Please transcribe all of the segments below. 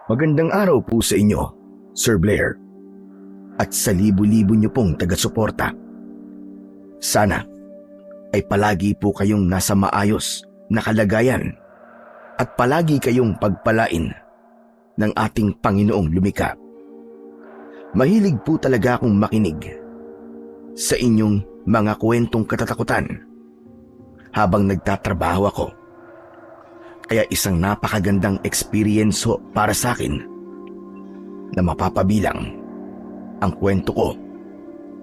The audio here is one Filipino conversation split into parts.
Magandang araw po sa inyo, Sir Blair, at sa libu-libo niyo pong taga-suporta. Sana ay palagi po kayong nasa maayos na kalagayan at palagi kayong pagpalain ng ating Panginoong lumikha. Mahilig po talaga akong makinig sa inyong mga kwentong katatakutan habang nagtatrabaho ako. Kaya isang napakagandang experience ho para sa akin na mapapabilang ang kwento ko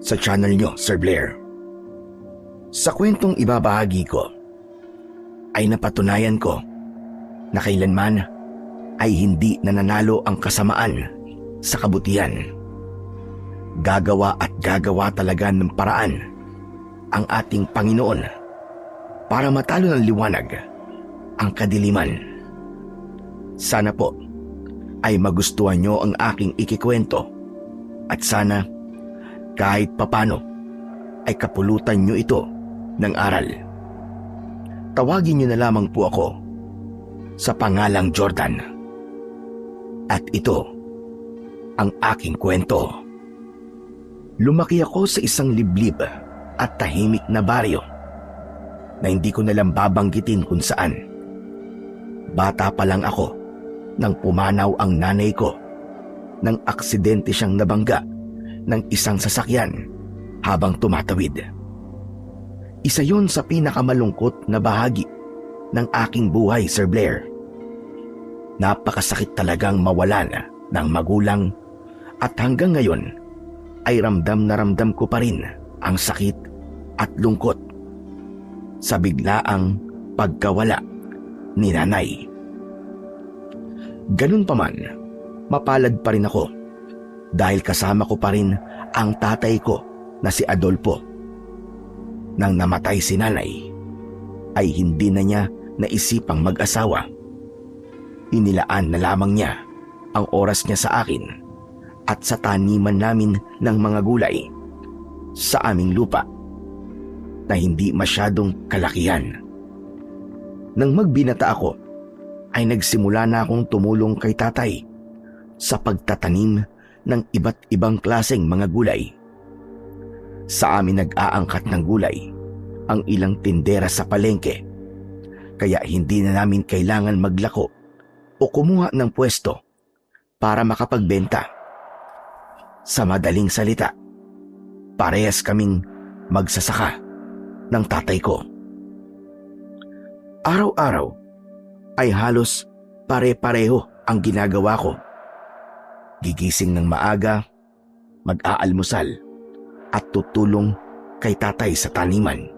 sa channel nyo, Sir Blair. Sa kwentong ibabahagi ko ay napatunayan ko na kailanman ay hindi nananalo ang kasamaan sa kabutihan. Gagawa at gagawa talaga ng paraan ang ating Panginoon para matalo ng liwanag ang kadiliman. Sana po ay magustuhan nyo ang aking ikikwento at sana kahit papano ay kapulutan nyo ito ng aral. Tawagin nyo na lamang po ako sa pangalang Jordan. At ito ang aking kwento. Lumaki ako sa isang liblib at tahimik na baryo na hindi ko nalang babanggitin kung saan. Bata pa lang ako nang pumanaw ang nanay ko nang aksidente siyang nabangga ng isang sasakyan habang tumatawid. Isa yon sa pinakamalungkot na bahagi ng aking buhay, Sir Blair. Napakasakit talagang mawalan ng magulang at hanggang ngayon ay ramdam na ramdam ko pa rin ang sakit at lungkot sa biglaang pagkawala ni nanay. Ganun pa man, mapalad pa rin ako dahil kasama ko pa rin ang tatay ko na si Adolfo. Nang namatay si nanay, ay hindi na niya naisipang mag-asawa. Inilaan na lamang niya ang oras niya sa akin at sa taniman namin ng mga gulay sa aming lupa na hindi masyadong kalakihan. Nang magbinata ako, ay nagsimula na akong tumulong kay tatay sa pagtatanim ng iba't ibang klaseng mga gulay. Sa amin nag-aangkat ng gulay ang ilang tindera sa palengke, kaya hindi na namin kailangan maglako o kumuha ng pwesto para makapagbenta. Sa madaling salita, parehas kaming magsasaka ng tatay ko. Araw-araw ay halos pare-pareho ang ginagawa ko. Gigising ng maaga, mag-aalmusal at tutulong kay tatay sa taniman.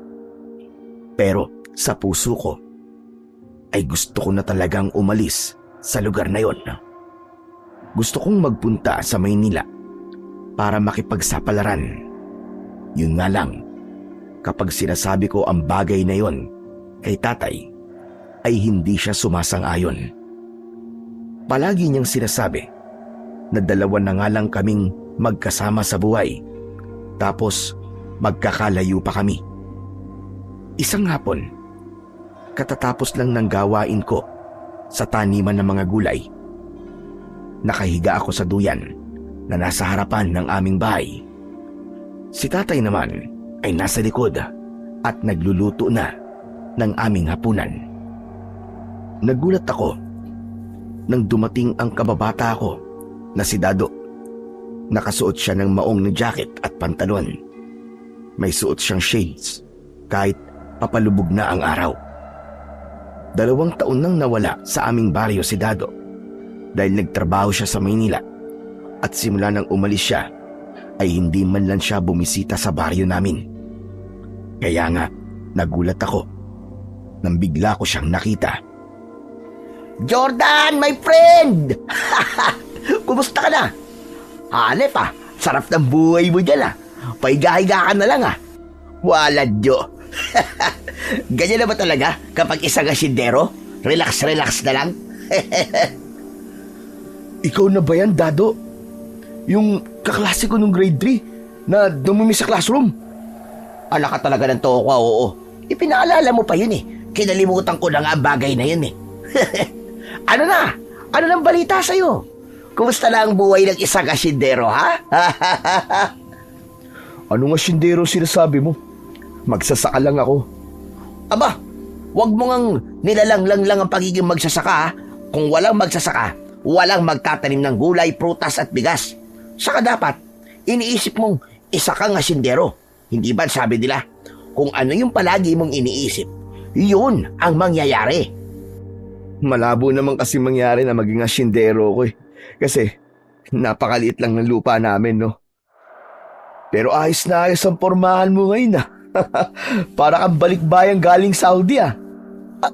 Pero sa puso ko ay gusto ko na talagang umalis sa lugar na yon. Gusto kong magpunta sa Maynila para makipagsapalaran. Yun nga lang, kapag sinasabi ko ang bagay na yon kay tatay, ay hindi siya sumasang-ayon. Palagi niyang sinasabi na dalawa na nga lang kaming magkasama sa buhay, tapos magkakalayo pa kami. Isang hapon, katatapos lang ng gawain ko sa taniman ng mga gulay, nakahiga ako sa duyan na nasa harapan ng aming bahay. Si tatay naman ay nasa likod at nagluluto na ng aming hapunan. Nagulat ako nang dumating ang kababata ko na si Dado. Nakasuot siya ng maong na jacket at pantalon. May suot siyang shades kahit papalubog na ang araw. 2 taon nang nawala sa aming baryo si Dado dahil nagtrabaho siya sa Maynila, at simula nang umalis siya ay hindi man lang siya bumisita sa baryo namin. Kaya nga nagulat ako nang bigla ko siyang nakita. Jordan, my friend! Kumusta ka na? Hanep sarap ng buhay mo dyan Paiga-higa ka na lang Walad yo. Ganyan na ba talaga kapag isang asyendero? Relax na lang? Ikaw na ba yan, Dado? Yung kaklase ko nung grade 3 na dumumi sa classroom? Ala ka talaga ng toko, oo. Ipinaalala mo pa yun Kinalimutan ko na nga ang bagay na yun Ano na? Ano nang balita sa'yo? Kumusta na ang buhay ng isang asyendero, ha? Anong asyendero sinasabi mo? Magsasaka lang ako. Aba, wag mo ngang nilalanglang lang ang pagiging magsasaka, ha? Kung walang magsasaka, walang magtatanim ng gulay, prutas at bigas. Saka dapat, iniisip mong isa kang asyendero. Hindi ba sabi nila, kung ano yung palagi mong iniisip, yun ang mangyayari. Malabo naman kasi mangyari na maging asyendero ko eh. Kasi napakaliit lang ng lupa namin, no? Pero ayos na ayos ang pormahan mo ngayon, ah. Para kang balikbayang galing Saudi, ah.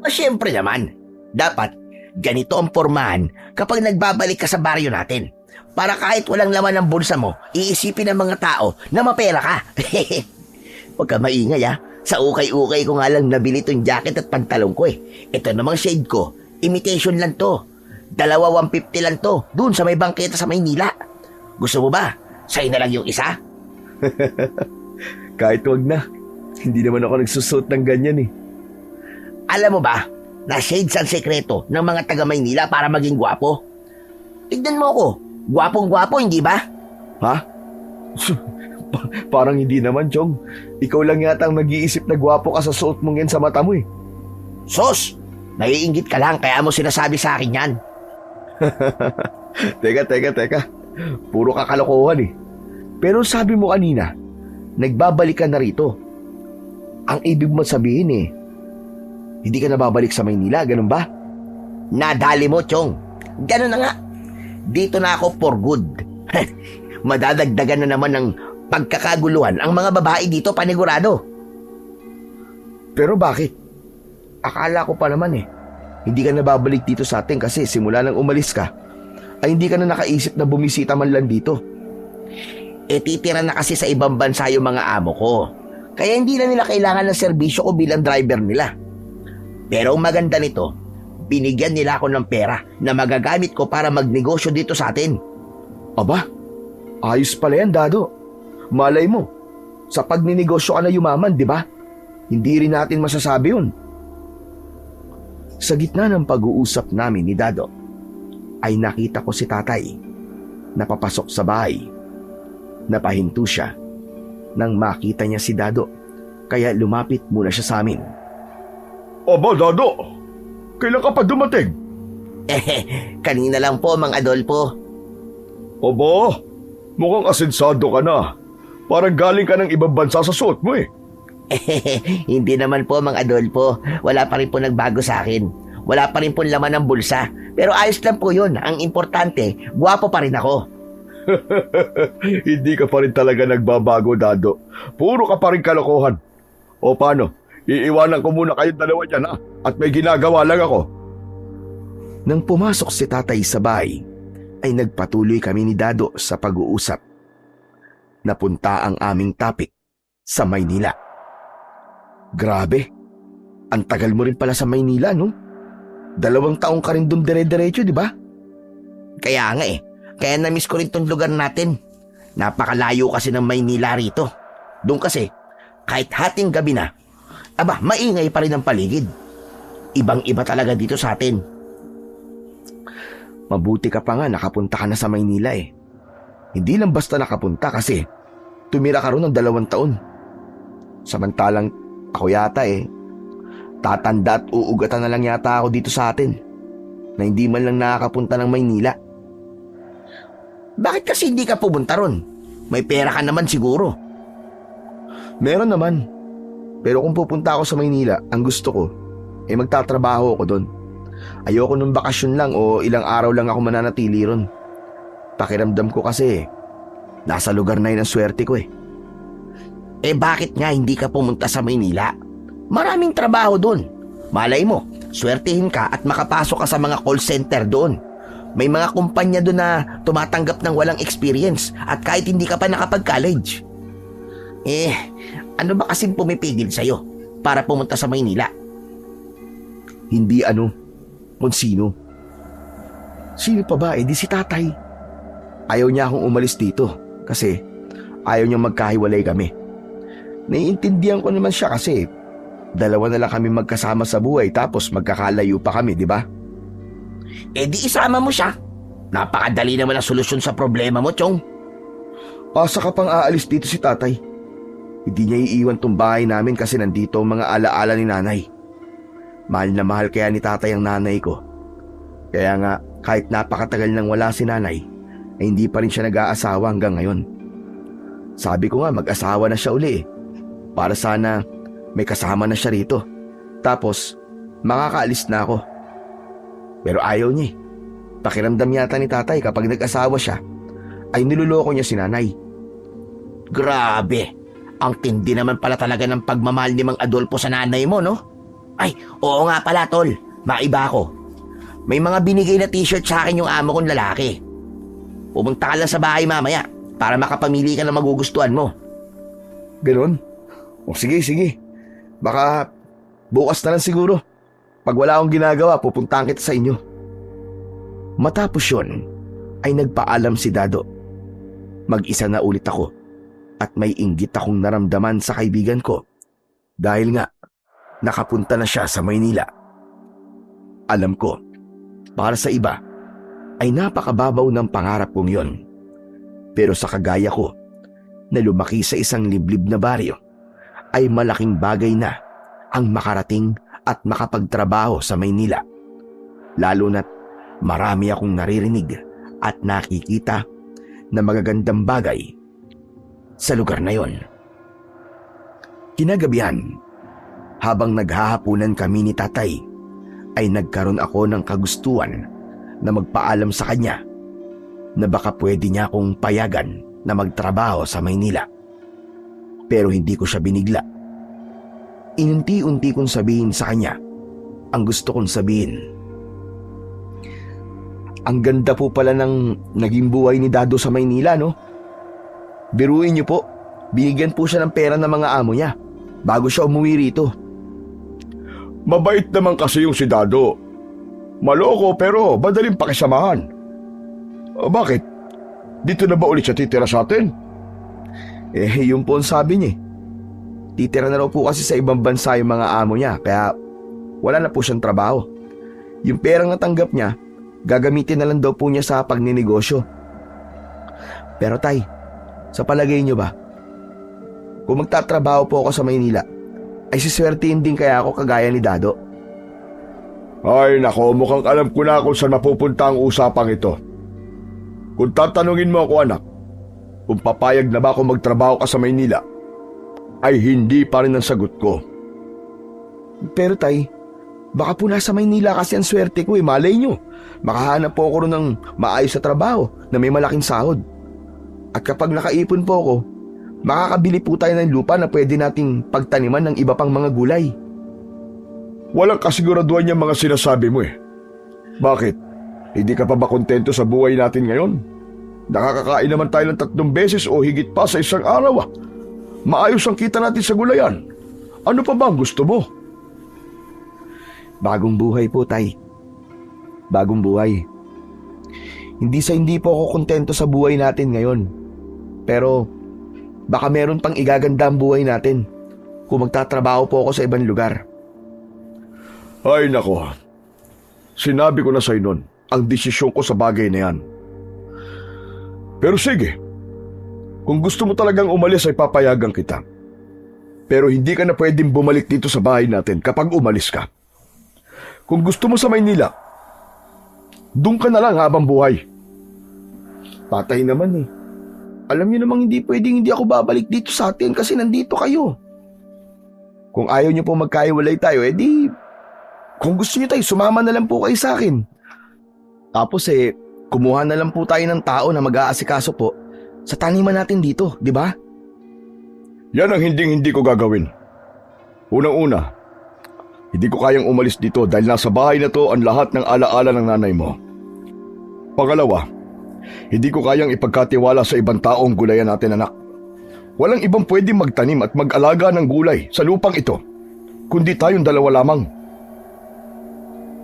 Siyempre naman, dapat ganito ang pormahan kapag nagbabalik ka sa baryo natin. Para kahit walang laman ng bulsa mo, iisipin ng mga tao na mapera ka. Huwag ka maingay, ha. Sa ukay-ukay ko nga lang nabili tong jacket at pantalong ko eh. Ito namang shade ko, imitation lang to. 150 lang to, dun sa may bangketa sa Maynila. Gusto mo ba? Sa'yo na lang yung isa? Kahit wag na. Hindi naman ako nagsusot ng ganyan eh. Alam mo ba, na shades ang sekreto ng mga taga Maynila para maging gwapo? Tignan mo ako, gwapong-gwapo, hindi ba? Ha? Parang hindi naman, Chong. Ikaw lang yata ang nag-iisip na gwapo ka sa suot mong yan sa mata mo eh. Sos! Naiinggit ka lang kaya mo sinasabi sa akin yan. Teka. Puro kakalokohan eh. Pero sabi mo kanina, nagbabalik ka na rito. Ang ibig mo sabihin eh, hindi ka na babalik sa Maynila, ganun ba? Nadali mo, Chong. Ganun na nga. Dito na ako for good. Madadagdagan na naman ng pagkakaguluhan ang mga babae dito, panigurado. Pero bakit? Akala ko pa naman eh, hindi ka na babalik dito sa atin kasi simula nang umalis ka, ay hindi ka na nakaisip na bumisita man lang dito. Titira na kasi sa ibang bansa yung mga amo ko. Kaya hindi na nila kailangan ng serbisyo ko bilang driver nila. Pero ang maganda nito, binigyan nila ako ng pera na magagamit ko para magnegosyo dito sa atin. Aba, ayos pala yan, Dado. Malay mo, sa pagninegosyo ka na yumaman, di ba? Hindi rin natin masasabi yun. Sa gitna ng pag-uusap namin ni Dado, ay nakita ko si tatay na papasok sa bahay. Napahinto siya nang makita niya si Dado, kaya lumapit muna siya sa amin. Aba, Dado, kailan ka pa dumating? Kanina lang po, Mang Adolfo. Aba, mukhang asensado ka na. Parang galing ka ng ibang bansa sa suot mo eh. Hindi naman po, Mang Adolfo. Wala pa rin po nagbago sa akin. Wala pa rin po laman ng bulsa. Pero ayos lang po yun. Ang importante, gwapo pa rin ako. Hindi ka pa rin talaga nagbabago, Dado. Puro ka pa rin kalokohan. O paano? Iiwanan ko muna kayong dalawa dyan, ha? At may ginagawa lang ako. Nang pumasok si tatay sa bahay, ay nagpatuloy kami ni Dado sa pag-uusap. Napunta ang aming topic sa Maynila. Grabe, ang tagal mo rin pala sa Maynila, no? 2 taong ka rin doon dire-diretso, di ba? Kaya nga eh. Kaya na-miss ko rin tong lugar natin. Napakalayo kasi ng Maynila rito. Doon kasi, kahit hating gabi na, aba, maingay pa rin ang paligid. Ibang-iba talaga dito sa atin. Mabuti ka pa nga nakapunta ka na sa Maynila eh. Hindi lang basta nakapunta kasi tumira ka ron ng 2 taon. Samantalang ako yata eh, tatanda at uugatan na lang yata ako dito sa atin na hindi man lang nakakapunta ng Maynila. Bakit kasi hindi ka pumunta ron? May pera ka naman siguro. Meron naman. Pero kung pupunta ako sa Maynila, ang gusto ko, magtatrabaho ako doon. Ayoko nung bakasyon lang o ilang araw lang ako mananatili ron. Pakiramdam ko kasi, nasa lugar na yun ang swerte ko eh. Bakit nga hindi ka pumunta sa Maynila? Maraming trabaho doon. Malay mo, swertihin ka at makapasok ka sa mga call center doon. May mga kumpanya doon na tumatanggap ng walang experience at kahit hindi ka pa nakapag-college. Ano ba kasing pumipigil sa'yo para pumunta sa Maynila? Hindi kung sino. Sino pa ba? Di si tatay. Ayaw niya akong umalis dito kasi ayaw niyang magkahiwalay kami. Naiintindihan ko naman siya kasi 2 na lang kami magkasama sa buhay tapos magkakalayo pa kami, di ba? Di isama mo siya. Napakadali naman ang solusyon sa problema mo, Chong. Asa ka pang aalis dito si tatay? Hindi niya iiwan tong bahay namin kasi nandito ang mga alaala ni nanay. Mahal na mahal kaya ni tatay ang nanay ko. Kaya nga, kahit napakatagal nang wala si nanay, ay hindi pa rin siya nag-aasawa hanggang ngayon. Sabi ko nga mag-asawa na siya uli para sana may kasama na siya rito. Tapos, makakaalis na ako. Pero ayaw niya eh. Pakiramdam yata ni tatay kapag nag-asawa siya, ay niloloko niya si nanay. Grabe. Ang tindi naman pala talaga ng pagmamahal ni Mang Adolfo sa nanay mo, no? Ay, oo nga pala, tol. Maiba ako. May mga binigay na t-shirt sa akin yung amo kong lalaki. Pumunta ka lang sa bahay mamaya para makapamili ka ng magugustuhan mo. Ganon? O sige, sige. Baka bukas na lang siguro. Pag wala akong ginagawa, pupuntahan kita sa inyo. Matapos yun, ay nagpaalam si Dado. Mag-isa na ulit ako at may inggit akong naramdaman sa kaibigan ko dahil nga nakapunta na siya sa Maynila. Alam ko, para sa iba, ay napakababaw ng pangarap kong yon. Pero sa kagaya ko, na lumaki sa isang liblib na baryo, ay malaking bagay na ang makarating at makapagtrabaho sa Maynila. Lalo na't marami akong naririnig at nakikita na magagandang bagay sa lugar na yon. Kinagabihan, habang naghahapunan kami ni tatay, ay nagkaroon ako ng kagustuhan na magpaalam sa kanya na baka pwede niya akong payagan na magtrabaho sa Maynila. Pero hindi ko siya binigla. Inunti-unti kong sabihin sa kanya ang gusto kong sabihin. Ang ganda po pala ng naging buhay ni Dado sa Maynila, no? Biruin niyo po, binigyan po siya ng pera ng mga amo niya bago siya umuwi rito. Mabait naman kasi yung si Dado. Maloko pero madaling pakisamahan. Bakit? Dito na ba ulit siya titira sa atin? Yun po ang sabi niya. Titira na raw po kasi sa ibang bansa yung mga amo niya kaya wala na po siyang trabaho. Yung perang natanggap niya, gagamitin na lang daw po niya sa pagninegosyo. Pero tay, sa palagay niyo ba, kung magtatrabaho po ako sa Maynila, ay siswertein din kaya ako kagaya ni Dado? Ay nako, mukhang alam ko na kung saan mapupunta ang usapang ito. Kung tatanungin mo ako anak, kung papayag na ba ako magtrabaho ka sa Maynila, ay hindi pa rin ang sagot ko. Pero tay, baka po nasa Maynila kasi ang swerte ko malay nyo. Makahanap po ako ron ng maayos sa trabaho na may malaking sahod. At kapag nakaipon po ako, makakabili po tayo ng lupa na pwede nating pagtaniman ng iba pang mga gulay. Walang kasiguraduhan yung mga sinasabi mo eh. Bakit? Hindi ka pa ba kontento sa buhay natin ngayon? Nakakakain naman tayo ng 3 beses o higit pa sa isang araw. Maayos ang kita natin sa gulayan. Ano pa ba ang gusto mo? Bagong buhay po, tay. Bagong buhay. Hindi po ako kontento sa buhay natin ngayon. Pero baka meron pang igaganda ang buhay natin kung magtatrabaho po ako sa ibang lugar. Ay nako, sinabi ko na sa'yo nun ang desisyon ko sa bagay na yan. Pero sige, kung gusto mo talagang umalis ay papayagan kita. Pero hindi ka na pwedeng bumalik dito sa bahay natin kapag umalis ka. Kung gusto mo sa Maynila, doon ka na lang habang buhay. Patay naman eh. Alam niyo namang hindi pwedeng hindi ako babalik dito sa atin kasi nandito kayo. Kung ayaw niyo po magkaiwalay tayo, edi kung gusto niyo tayo, sumama na lang po kayo sa akin. Tapos kumuha na lang po tayo ng tao na mag-aasikaso po sa taniman natin dito, di ba? Yan ang hindi ko gagawin. Unang-una, hindi ko kayang umalis dito dahil nasa bahay na to ang lahat ng alaala ng nanay mo. Pangalawa, hindi ko kayang ipagkatiwala sa ibang tao ang gulayan natin, anak. Walang ibang pwedeng magtanim at mag-alaga ng gulay sa lupang ito, kundi tayong dalawa lamang.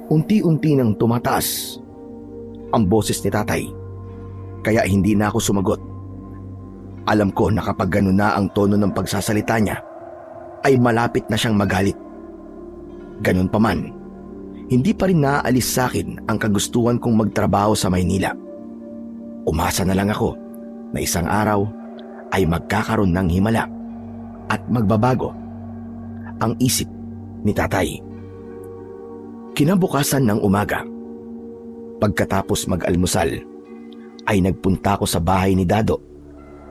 Unti-unti nang tumataas ang boses ni tatay, kaya hindi na ako sumagot. Alam ko na kapag ganun na ang tono ng pagsasalita niya, ay malapit na siyang magalit. Ganun pa man, hindi pa rin naaalis sa akin ang kagustuhan kong magtrabaho sa Maynila. Umasa na lang ako na isang araw ay magkakaroon ng himala at magbabago ang isip ni tatay. Kinabukasan ng umaga, pagkatapos mag-almusal, ay nagpunta ako sa bahay ni Dado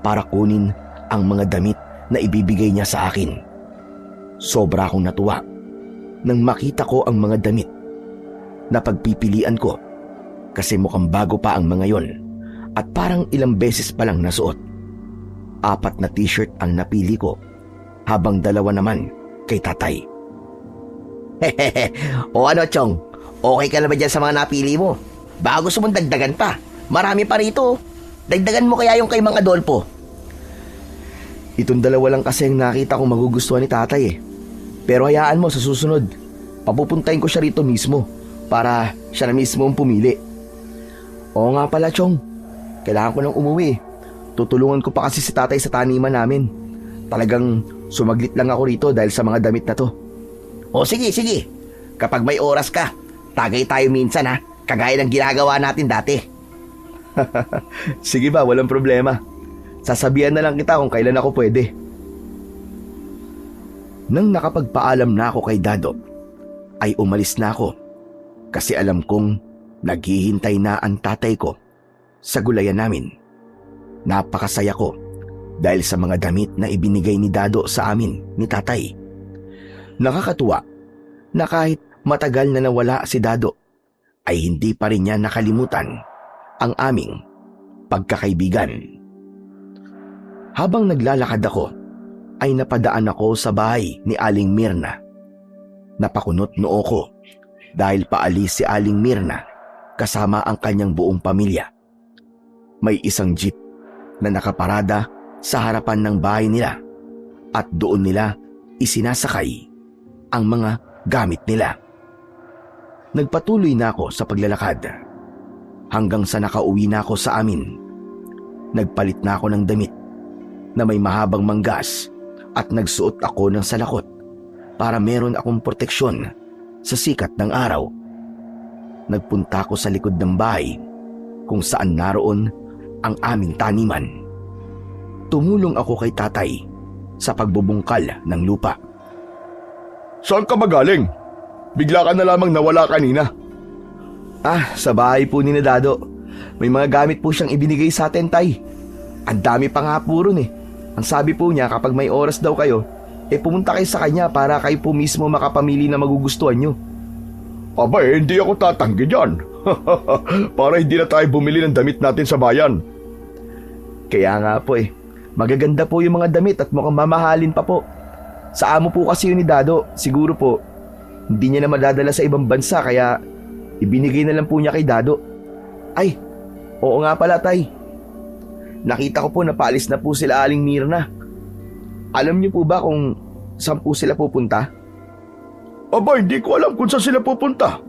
para kunin ang mga damit na ibibigay niya sa akin. Sobra akong natuwa nang makita ko ang mga damit na pagpipilian ko kasi mukhang bago pa ang mga yon at parang ilang beses pa lang nasuot. 4 na t-shirt ang napili ko habang 2 naman kay tatay. O ano, Chong? Okay ka na ba dyan sa mga napili mo? Baka gusto mong dagdagan pa. Marami pa rito. Dagdagan mo kaya yung kay Mang Adolfo. Itong 2 lang kasi ang nakita kong magugustuhan ni tatay eh. Pero hayaan mo, sa susunod, papupuntahin ko siya rito mismo para siya na mismo ang pumili. Oo nga pala, Chong. Kailangan ko nang umuwi. Tutulungan ko pa kasi si tatay sa taniman namin. Talagang sumaglit lang ako rito dahil sa mga damit na to. O sige. Kapag may oras ka, tagay tayo minsan ha. Kagaya ng ginagawa natin dati. Sige ba, walang problema. Sasabihan na lang kita kung kailan ako pwede. Nang nakapagpaalam na ako kay Dado, ay umalis na ako kasi alam kong naghihintay na ang tatay ko sa gulayan namin. Napakasaya ko dahil sa mga damit na ibinigay ni Dado sa amin ni tatay. Nakakatuwa na kahit matagal na nawala si Dado, ay hindi pa rin niya nakalimutan ang aming pagkakaibigan. Habang naglalakad ako, ay napadaan ako sa bahay ni Aling Mirna. Napakunot noo ko dahil paalis si Aling Mirna kasama ang kanyang buong pamilya. May isang jeep na nakaparada sa harapan ng bahay nila at doon nila isinasakay ang mga gamit nila. Nagpatuloy na ako sa paglalakad hanggang sa nakauwi na ako sa amin. Nagpalit na ako ng damit na may mahabang manggas at nagsuot ako ng salakot para meron akong proteksyon sa sikat ng araw. Nagpunta ako sa likod ng bahay kung saan naroon ang aming taniman. Tumulong ako kay tatay sa pagbubungkal ng lupa. Saan ka magaling? Bigla ka na lamang nawala kanina. Sa bahay po ni Dado. May mga gamit po siyang ibinigay sa atin, tay. Ang dami pa nga po ron eh. Ang sabi po niya kapag may oras daw kayo, pumunta kayo sa kanya para kayo po mismo makapamili na magugustuhan nyo. Aba hindi ako tatanggi dyan. Para hindi na tayo bumili ng damit natin sa bayan. Kaya nga po magaganda po yung mga damit at mukhang mamahalin pa po. Sa amo po kasi yun ni Dado, siguro po, hindi niya na madadala sa ibang bansa kaya ibinigay na lang po niya kay Dado. Ay, oo nga pala tay. Nakita ko po na paalis na po sila Aling Mirna. Alam niyo po ba kung saan po sila pupunta? Aba, hindi ko alam kung saan sila pupunta.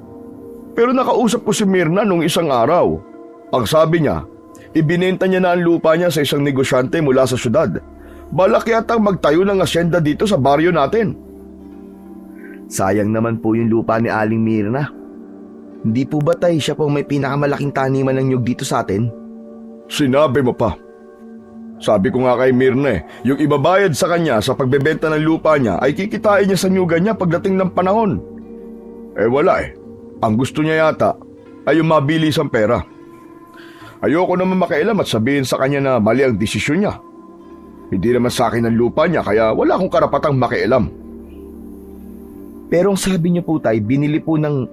Pero nakausap ko si Mirna nung isang araw. Ang sabi niya, ibinenta niya na ang lupa niya sa isang negosyante mula sa syudad. Balak yatang magtayo ng asyenda dito sa baryo natin. Sayang naman po yung lupa ni Aling Mirna. Hindi po ba tay siya pong may pinakamalaking taniman ng nyug dito sa atin? Sinabi mo pa. Sabi ko nga kay Mirna yung ibabayad sa kanya sa pagbebenta ng lupa niya ay kikitain niya sa nyugan niya pagdating ng panahon. Wala Ang gusto niya yata ay yung mabilis ang pera. Ayoko naman makialam at sabihin sa kanya na mali ang desisyon niya. Hindi naman sa akin ang lupa niya kaya wala akong karapatang makialam. Pero ang sabi niyo po tay, binili po ng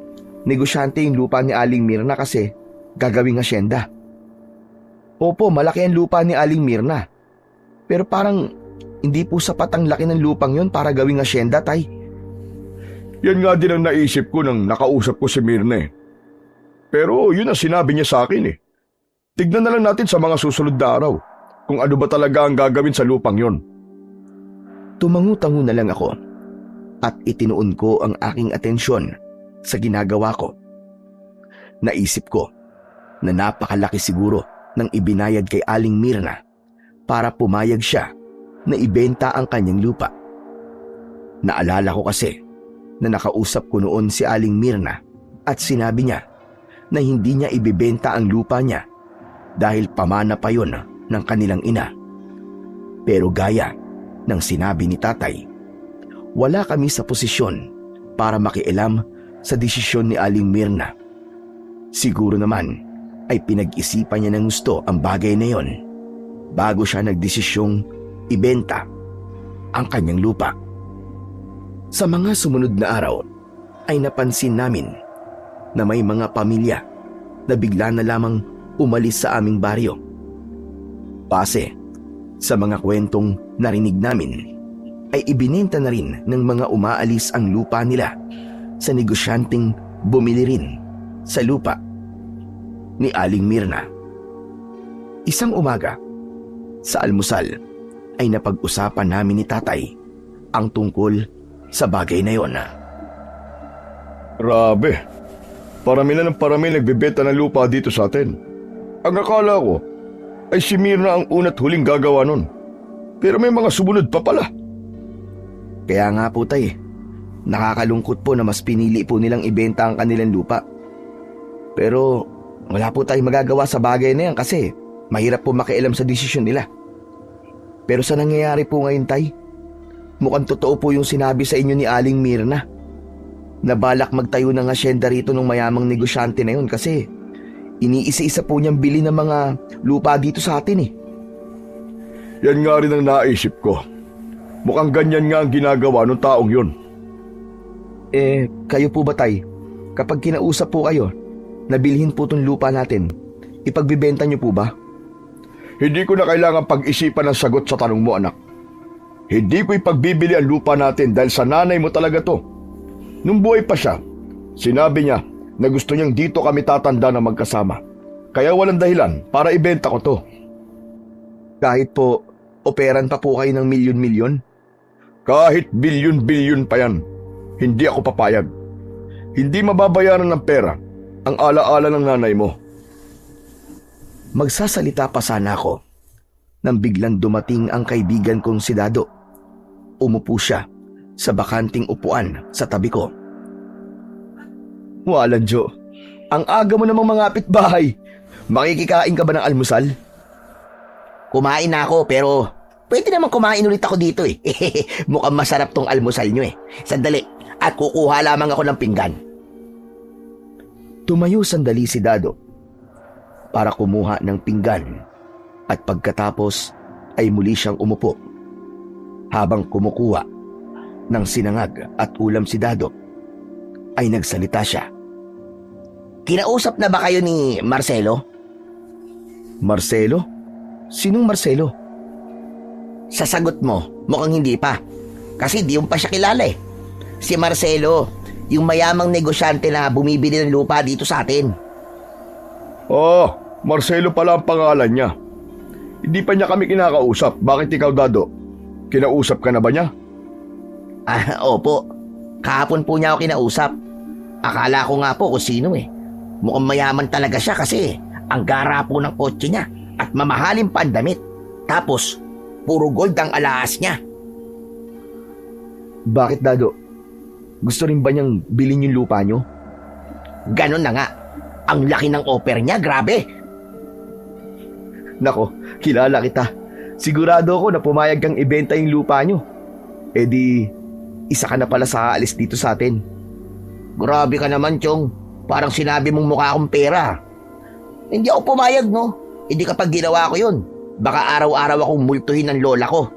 negosyante yung lupa ni Aling Mirna kasi gagawing asyenda. Opo, malaki ang lupa ni Aling Mirna. Pero parang hindi po sapat ang laki ng lupang yon para gawing asyenda, tay. Yan nga din ang naisip ko nang nakausap ko si Mirna Pero yun ang sinabi niya sa akin Tignan na lang natin sa mga susunod na araw kung ano ba talaga ang gagawin sa lupang yon. Tumangu-tango na lang ako at itinuon ko ang aking atensyon sa ginagawa ko. Naisip ko na napakalaki siguro ng ibinayad kay Aling Mirna para pumayag siya na ibenta ang kanyang lupa. Naalala ko kasi na nakausap ko noon si Aling Mirna at sinabi niya na hindi niya ibibenta ang lupa niya dahil pamana pa yon ng kanilang ina. Pero gaya ng sinabi ni tatay, wala kami sa posisyon para makialam sa desisyon ni Aling Mirna. Siguro naman ay pinag-isipan niya ng gusto ang bagay na yon bago siya nagdesisyong ibenta ang kanyang lupa. Sa mga sumunod na araw ay napansin namin na may mga pamilya na bigla na lamang umalis sa aming baryo. Base sa mga kwentong narinig namin, ay ibinenta na rin ng mga umaalis ang lupa nila sa negosyanteng bumili rin sa lupa ni Aling Mirna. Isang umaga, sa almusal, ay napag-usapan namin ni tatay ang tungkol sa bagay na yon. Grabe. Parami na ng parami nagbebenta ng lupa dito sa atin. Ang akala ko ay si Mirna ang una't huling gagawa nun. Pero may mga sumunod pa pala. Kaya nga po tay, nakakalungkot po na mas pinili po nilang ibenta ang kanilang lupa. Pero wala po tayong magagawa sa bagay na yan kasi mahirap po makialam sa desisyon nila. Pero sa nangyayari po ngayon tay, mukhang totoo po yung sinabi sa inyo ni Aling Mirna na balak magtayo ng asyenda rito ng mayamang negosyante na yun kasi iniisa-isa po niyang bili ng mga lupa dito sa atin eh. Yan nga rin ang naisip ko. Mukhang ganyan nga ang ginagawa ng taong yun. Kayo po ba tay, kapag kinausap po kayo, nabilhin po tong lupa natin, ipagbibenta niyo po ba? Hindi ko na kailangan pag-isipan ang sagot sa tanong mo, anak. Hindi ko ipagbibili ang lupa natin dahil sa nanay mo talaga to. Nung buhay pa siya, sinabi niya na gusto niyang dito kami tatanda na magkasama. Kaya walang dahilan para ibenta ko to. Kahit po, operan pa po kayo ng milyon-milyon? Kahit bilyon-bilyon pa yan, hindi ako papayag. Hindi mababayaran ng pera ang alaala ng nanay mo. Magsasalita pa sana ako nang biglang dumating ang kaibigan kong si Dado. Umupo siya sa bakanting upuan sa tabi ko. Walang Jo, ang aga mo namang mangapit bahay. Makikikain ka ba ng almusal? Kumain na ako pero pwede naman kumain ulit ako dito eh. Mukhang masarap tong almusal nyo eh. Sandali, at kukuha lamang ako ng pinggan. Tumayo sandali si Dado para kumuha ng pinggan at pagkatapos ay muli siyang umupo. Habang kumukuha ng sinangag at ulam si Dado, ay nagsalita siya. Kinausap na ba kayo ni Marcelo? Marcelo? Sinong Marcelo? Sa sagot mo, mukhang hindi pa. Kasi di mo pa siya kilala eh. Si Marcelo, yung mayamang negosyante na bumibili ng lupa dito sa atin. Oh, Marcelo pala ang pangalan niya. Hindi pa niya kami kinakausap. Bakit ikaw, Dado? Kinausap ka na ba niya? Opo. Kahapon po niya ako kinausap. Akala ko nga po kung sino eh. Mukhang mayaman talaga siya kasi ang gara po ng kotse niya at mamahalin pa ang damit. Tapos, puro gold ang alahas niya. Bakit, Dado? Gusto rin ba niyang bilhin yung lupa niyo? Ganon na nga. Ang laki ng offer niya, grabe. Nako, kilala kita. Sigurado ako na pumayag kang ibenta yung lupa niyo. Eh di, isa ka na pala sa aalis dito sa atin. Grabe ka naman, Chong. Parang sinabi mong mukha akong pera. Hindi ako pumayag, no? Hindi kapag ginawa ko yun, baka araw-araw akong multuhin ng lola ko.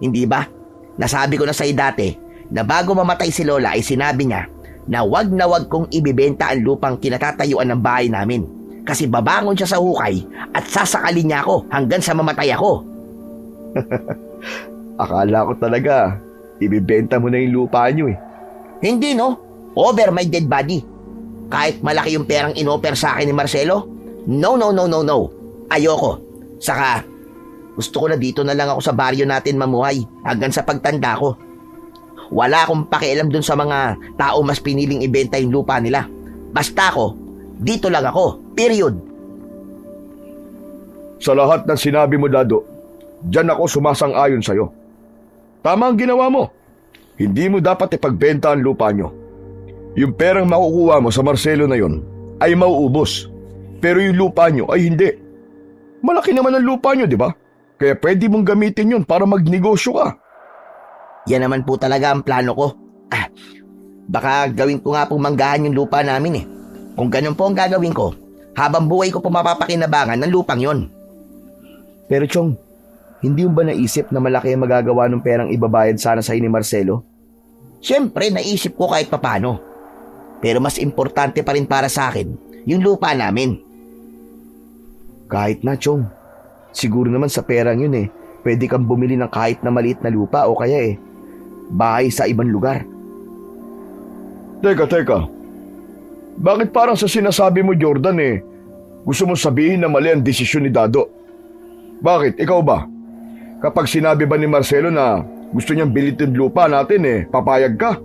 Hindi ba? Nasabi ko na sa'yo dati na bago mamatay si lola ay sinabi niya na wag kong ibibenta ang lupang kinatatayuan ng bahay namin. Kasi babangon siya sa hukay at sasakalin niya ako hanggang sa mamatay ako. Akala ko talaga, ibibenta mo na yung lupa niyo eh. Hindi, no? Over my dead body. Kahit malaki yung perang inoffer sa akin ni Marcelo, no. Ayoko. Saka, gusto ko na dito na lang ako sa baryo natin mamuhay hanggang sa pagtanda ko. Wala akong pakialam dun sa mga tao mas piniling ibenta yung lupa nila. Basta ako, dito lang ako. Period. Sa lahat ng sinabi mo, Dado, diyan ako sumasang-ayon sa'yo. Tama ang ginawa mo. Hindi mo dapat ipagbenta ang lupa nyo. Yung perang makukuha mo sa Marcelo na yon ay mauubos. Pero yung lupa nyo ay hindi. Malaki naman ang lupa nyo, di ba? Kaya pwede mong gamitin yun para magnegosyo ka. Yan naman po talaga ang plano ko. Baka gawin ko nga pong manggahan yung lupa namin eh. Kung ganun po ang gagawin ko, habang buhay ko po mapapakinabangan ng lupang yon. Pero Chong, hindi mo ba naisip na malaki ang magagawa ng perang ibabayad sana sa'yo ni Marcelo? Siyempre, naisip ko kahit papano. Pero mas importante pa rin para sa akin yung lupa namin. Kahit na, Chong. Siguro naman sa perang yun pwede kang bumili ng kahit na maliit na lupa o kaya bahay sa ibang lugar. Teka. Bakit parang sa sinasabi mo, Jordan gusto mo sabihin na mali ang desisyon ni Dado? Bakit? Ikaw ba? Kapag sinabi ba ni Marcelo na gusto niyang bilitin lupa natin papayag ka?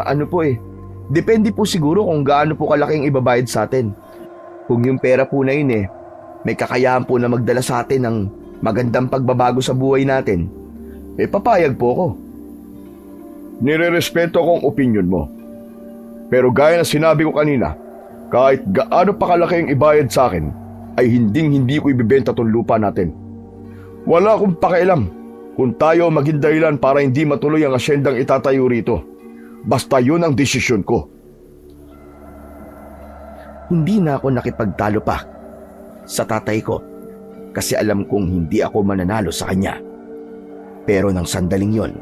Ano po Depende po siguro kung gaano po kalaki ang ibabayad sa atin. Kung yung pera po na yun may kakayahan po na magdala sa atin ng magandang pagbabago sa buhay natin, papayag po ako. Nire-respeto ko ang opinion mo. Pero gaya na sinabi ko kanina, kahit gaano pa kalaki ang ibayad sa akin, ay hindi ko ibibenta tong lupa natin. Wala akong pakialam kung tayo maging dahilan para hindi matuloy ang asyendang itatayo rito. Basta yun ang desisyon ko. Hindi na ako nakipagtalo pa sa tatay ko kasi alam kong hindi ako mananalo sa kanya. Pero nang sandaling yon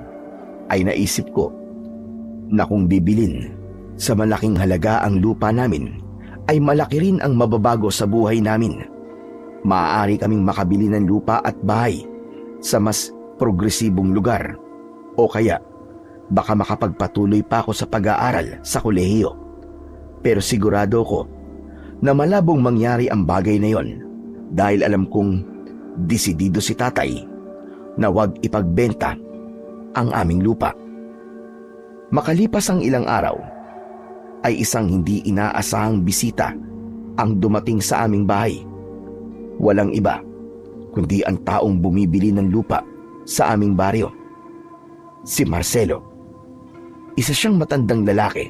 ay naisip ko na kung bibilin sa malaking halaga ang lupa namin ay malaki rin ang mababago sa buhay namin. Maaari kaming makabili ng lupa at bahay sa mas progresibong lugar o kaya baka makapagpatuloy pa ako sa pag-aaral sa kolehiyo. Pero sigurado ko na malabong mangyari ang bagay na yon dahil alam kong desidido si tatay na huwag ipagbenta ang aming lupa. Makalipas ang ilang araw, ay isang hindi inaasahang bisita ang dumating sa aming bahay. Walang iba kundi ang taong bumibili ng lupa sa aming baryo. Si Marcelo. Isa siyang matandang lalaki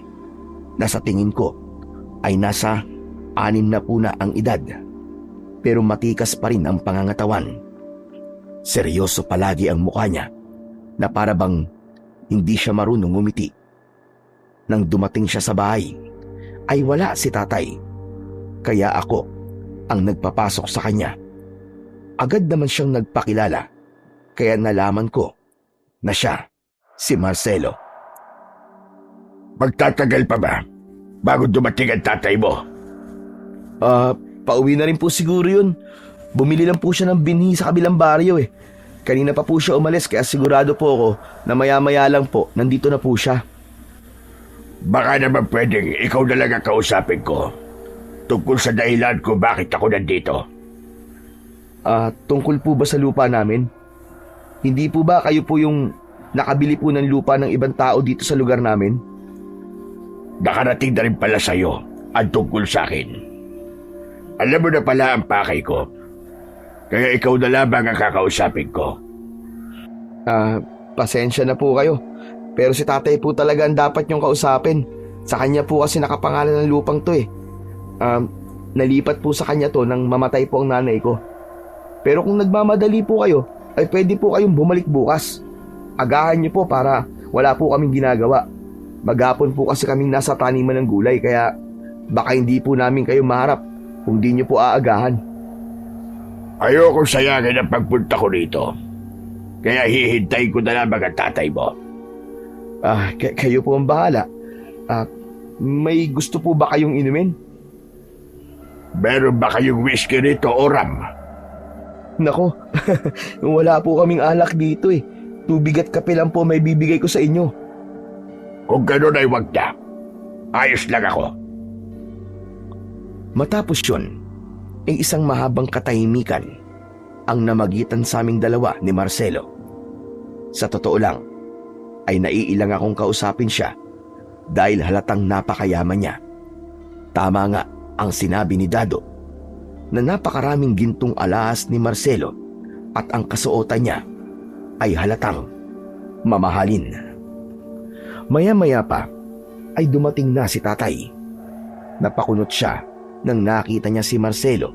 na sa tingin ko ay nasa 60 na ang edad, pero matikas pa rin ang pangangatawan. Seryoso palagi ang mukha niya na para bang hindi siya marunong ngumiti. Nang dumating siya sa bahay, ay wala si tatay. Kaya ako ang nagpapasok sa kanya. Agad naman siyang nagpakilala, kaya nalaman ko na siya si Marcelo. Magtatagal pa ba bago dumating ang tatay mo? Pauwi na rin po siguro yun. Bumili lang po siya ng binhi sa kabilang baryo Kanina pa po siya umalis kaya sigurado po ako na maya-maya lang po nandito na po siya. Baka naman pwedeng ikaw na lang ang kausapin ko tungkol sa dahilan kung bakit ako nandito. Tungkol po ba sa lupa namin? Hindi po ba kayo po yung nakabili po ng lupa ng ibang tao dito sa lugar namin? Nakarating na rin pala sa'yo ang tungkol sa akin. Alam mo na pala ang pakay ko. Kaya ikaw na lamang ang kakausapin ko. Pasensya na po kayo. Pero si tatay po talaga ang dapat niyong kausapin. Sa kanya po kasi nakapangalan ng lupang to Nalipat po sa kanya to nang mamatay po ang nanay ko. Pero kung nagmamadali po kayo, ay pwede po kayong bumalik bukas. Agahan niyo po para wala po kaming ginagawa. Maghapon po kasi kaming nasa taniman ng gulay kaya baka hindi po namin kayo maharap kung di niyo po aagahan. Ayokong sayangin ang pagpunta ko rito. Kaya hihintayin ko na lamang ang tatay mo. Kayo po ang bahala. May gusto po ba kayong inumin? Meron ba kayong whiskey rito o rum? Nako, wala po kaming alak dito Tubig at kape lang po may bibigay ko sa inyo. Kung gano'n ay wag na. Ayos lang ako. Matapos yun, ay isang mahabang katahimikan ang namagitan sa aming dalawa ni Marcelo. Sa totoo lang, ay naiilang akong kausapin siya dahil halatang napakayaman niya. Tama nga ang sinabi ni Dado na napakaraming gintong alahas ni Marcelo at ang kasuotan niya ay halatang mamahalin. Maya-maya pa ay dumating na si tatay. Napakunot siya nang nakita niya si Marcelo.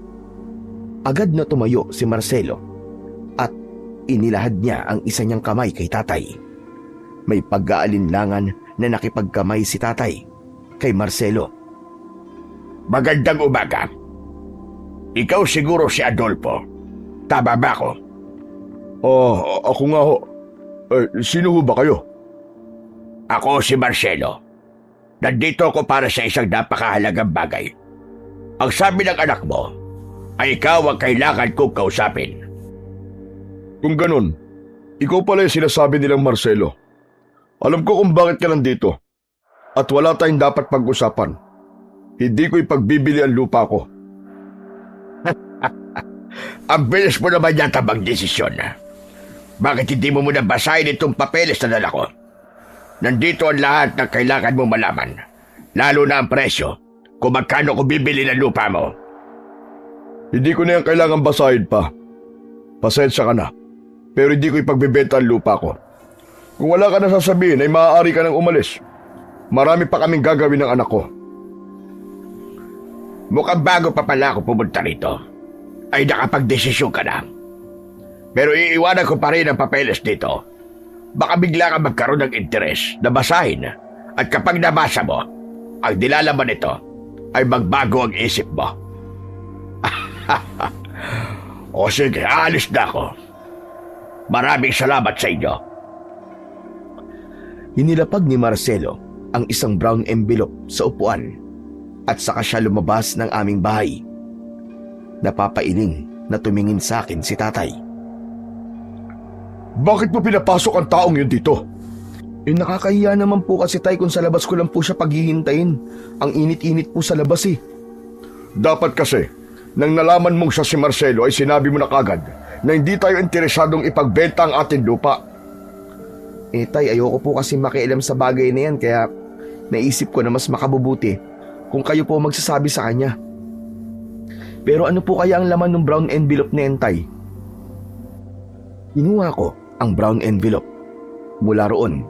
Agad na tumayo si Marcelo at inilahad niya ang isa niyang kamay kay tatay. May pag-aalinlangan na nakipagkamay si tatay kay Marcelo. Magandang umaga. Ikaw siguro si Adolfo. Tama ba ako? Ako nga ho. Sino ho ba kayo? Ako si Marcelo. Nandito ako para sa isang napakahalagang bagay. Ang sabi ng anak mo ay ikaw ang kailangan kong kausapin. Kung ganun, ikaw pala yung sinasabi nilang Marcelo. Alam ko kung bakit ka nandito. At wala tayong dapat pag-usapan. Hindi ko ipagbibili ang lupa ko. Ang bilis mo naman yata magdesisyon. Bakit hindi mo muna basahin itong papeles na dala ko? Nandito ang lahat ng kailangan mo malaman. Lalo na ang presyo. Kung magkano ko bibili ng lupa mo. Hindi ko na yan kailangan basahin pa. Pasensya ka na. Pero hindi ko ipagbibenta ang lupa ko. Kung wala ka na sasabihin ay maaari ka nang umalis. Marami pa kaming gagawin ng anak ko. Mukhang bago pa pala ako pumunta rito. Ay nakapagdesisyon ka na. Pero iiwanan ko pa rin ang papeles dito. Baka bigla ka magkaroon ng interes na basahin. At kapag nabasa mo, ang nilalaman nito ay magbago ang isip mo. O sige, aalis na ako. Maraming salamat sa inyo. Hinilapag ni Marcelo ang isang brown envelope sa upuan at saka siya lumabas ng aming bahay. Napapailing na tumingin sa akin si tatay. Bakit mo pinapasok ang taong yun dito? Nakakahiya naman po kasi tay kung sa labas ko lang po siya paghihintayin. Ang init-init po sa labas eh. Dapat kasi, nang nalaman mong siya si Marcelo ay sinabi mo na kagad na hindi tayo interesadong ipagbenta ang ating lupa. Tay, ayoko po kasi makialam sa bagay na yan kaya naisip ko na mas makabubuti kung kayo po magsasabi sa kanya. Pero ano po kaya ang laman ng brown envelope na yan, tay? Kinuha ko ang brown envelope. Mula roon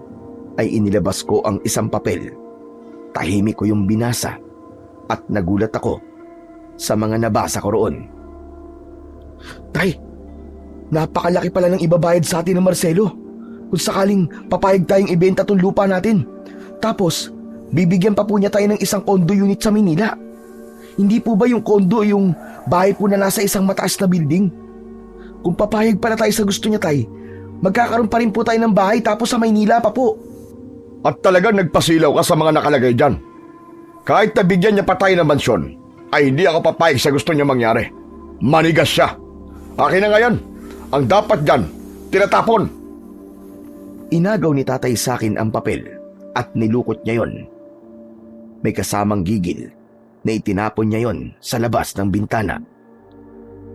ay inilabas ko ang isang papel. Tahimik ko yung binasa at nagulat ako sa mga nabasa ko roon. Tay, napakalaki pala ng ibabayad sa atin ng Marcelo. Kung sakaling papayag tayong ibenta tong lupa natin. Tapos, bibigyan pa po niya tayo ng isang condo unit sa Manila. Hindi po ba yung condo yung bahay po na nasa isang mataas na building? Kung papayag pala tayo sa gusto niya tay, magkakaroon pa rin po tayo ng bahay tapos sa Maynila pa po. At talagang nagpasilaw ka sa mga nakalagay dyan. Kahit nabigyan niya pa tayo ng mansyon, ay hindi ako papayag sa gusto niya mangyari. Manigas siya. Akin na ngayon, ang dapat dyan, tinatapon. Inagaw ni tatay sa akin ang papel at nilukot niya yon. May kasamang gigil na itinapon niya yon sa labas ng bintana.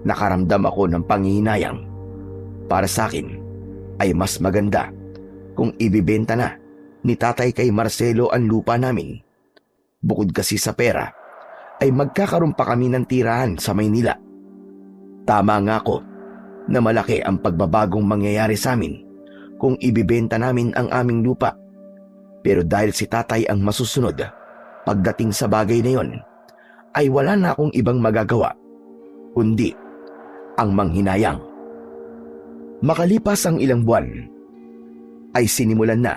Nakaramdam ako ng panghihinayang. Para sa akin ay mas maganda kung ibibenta na ni tatay kay Marcelo ang lupa namin. Bukod kasi sa pera, ay magkakaroon pa kami ng tirahan sa Maynila. Tama nga ako na malaki ang pagbabagong mangyayari sa amin kung ibibenta namin ang aming lupa. Pero dahil si tatay ang masusunod pagdating sa bagay na yon, ay wala na akong ibang magagawa kundi ang manghinayang. Makalipas ang ilang buwan, ay sinimulan na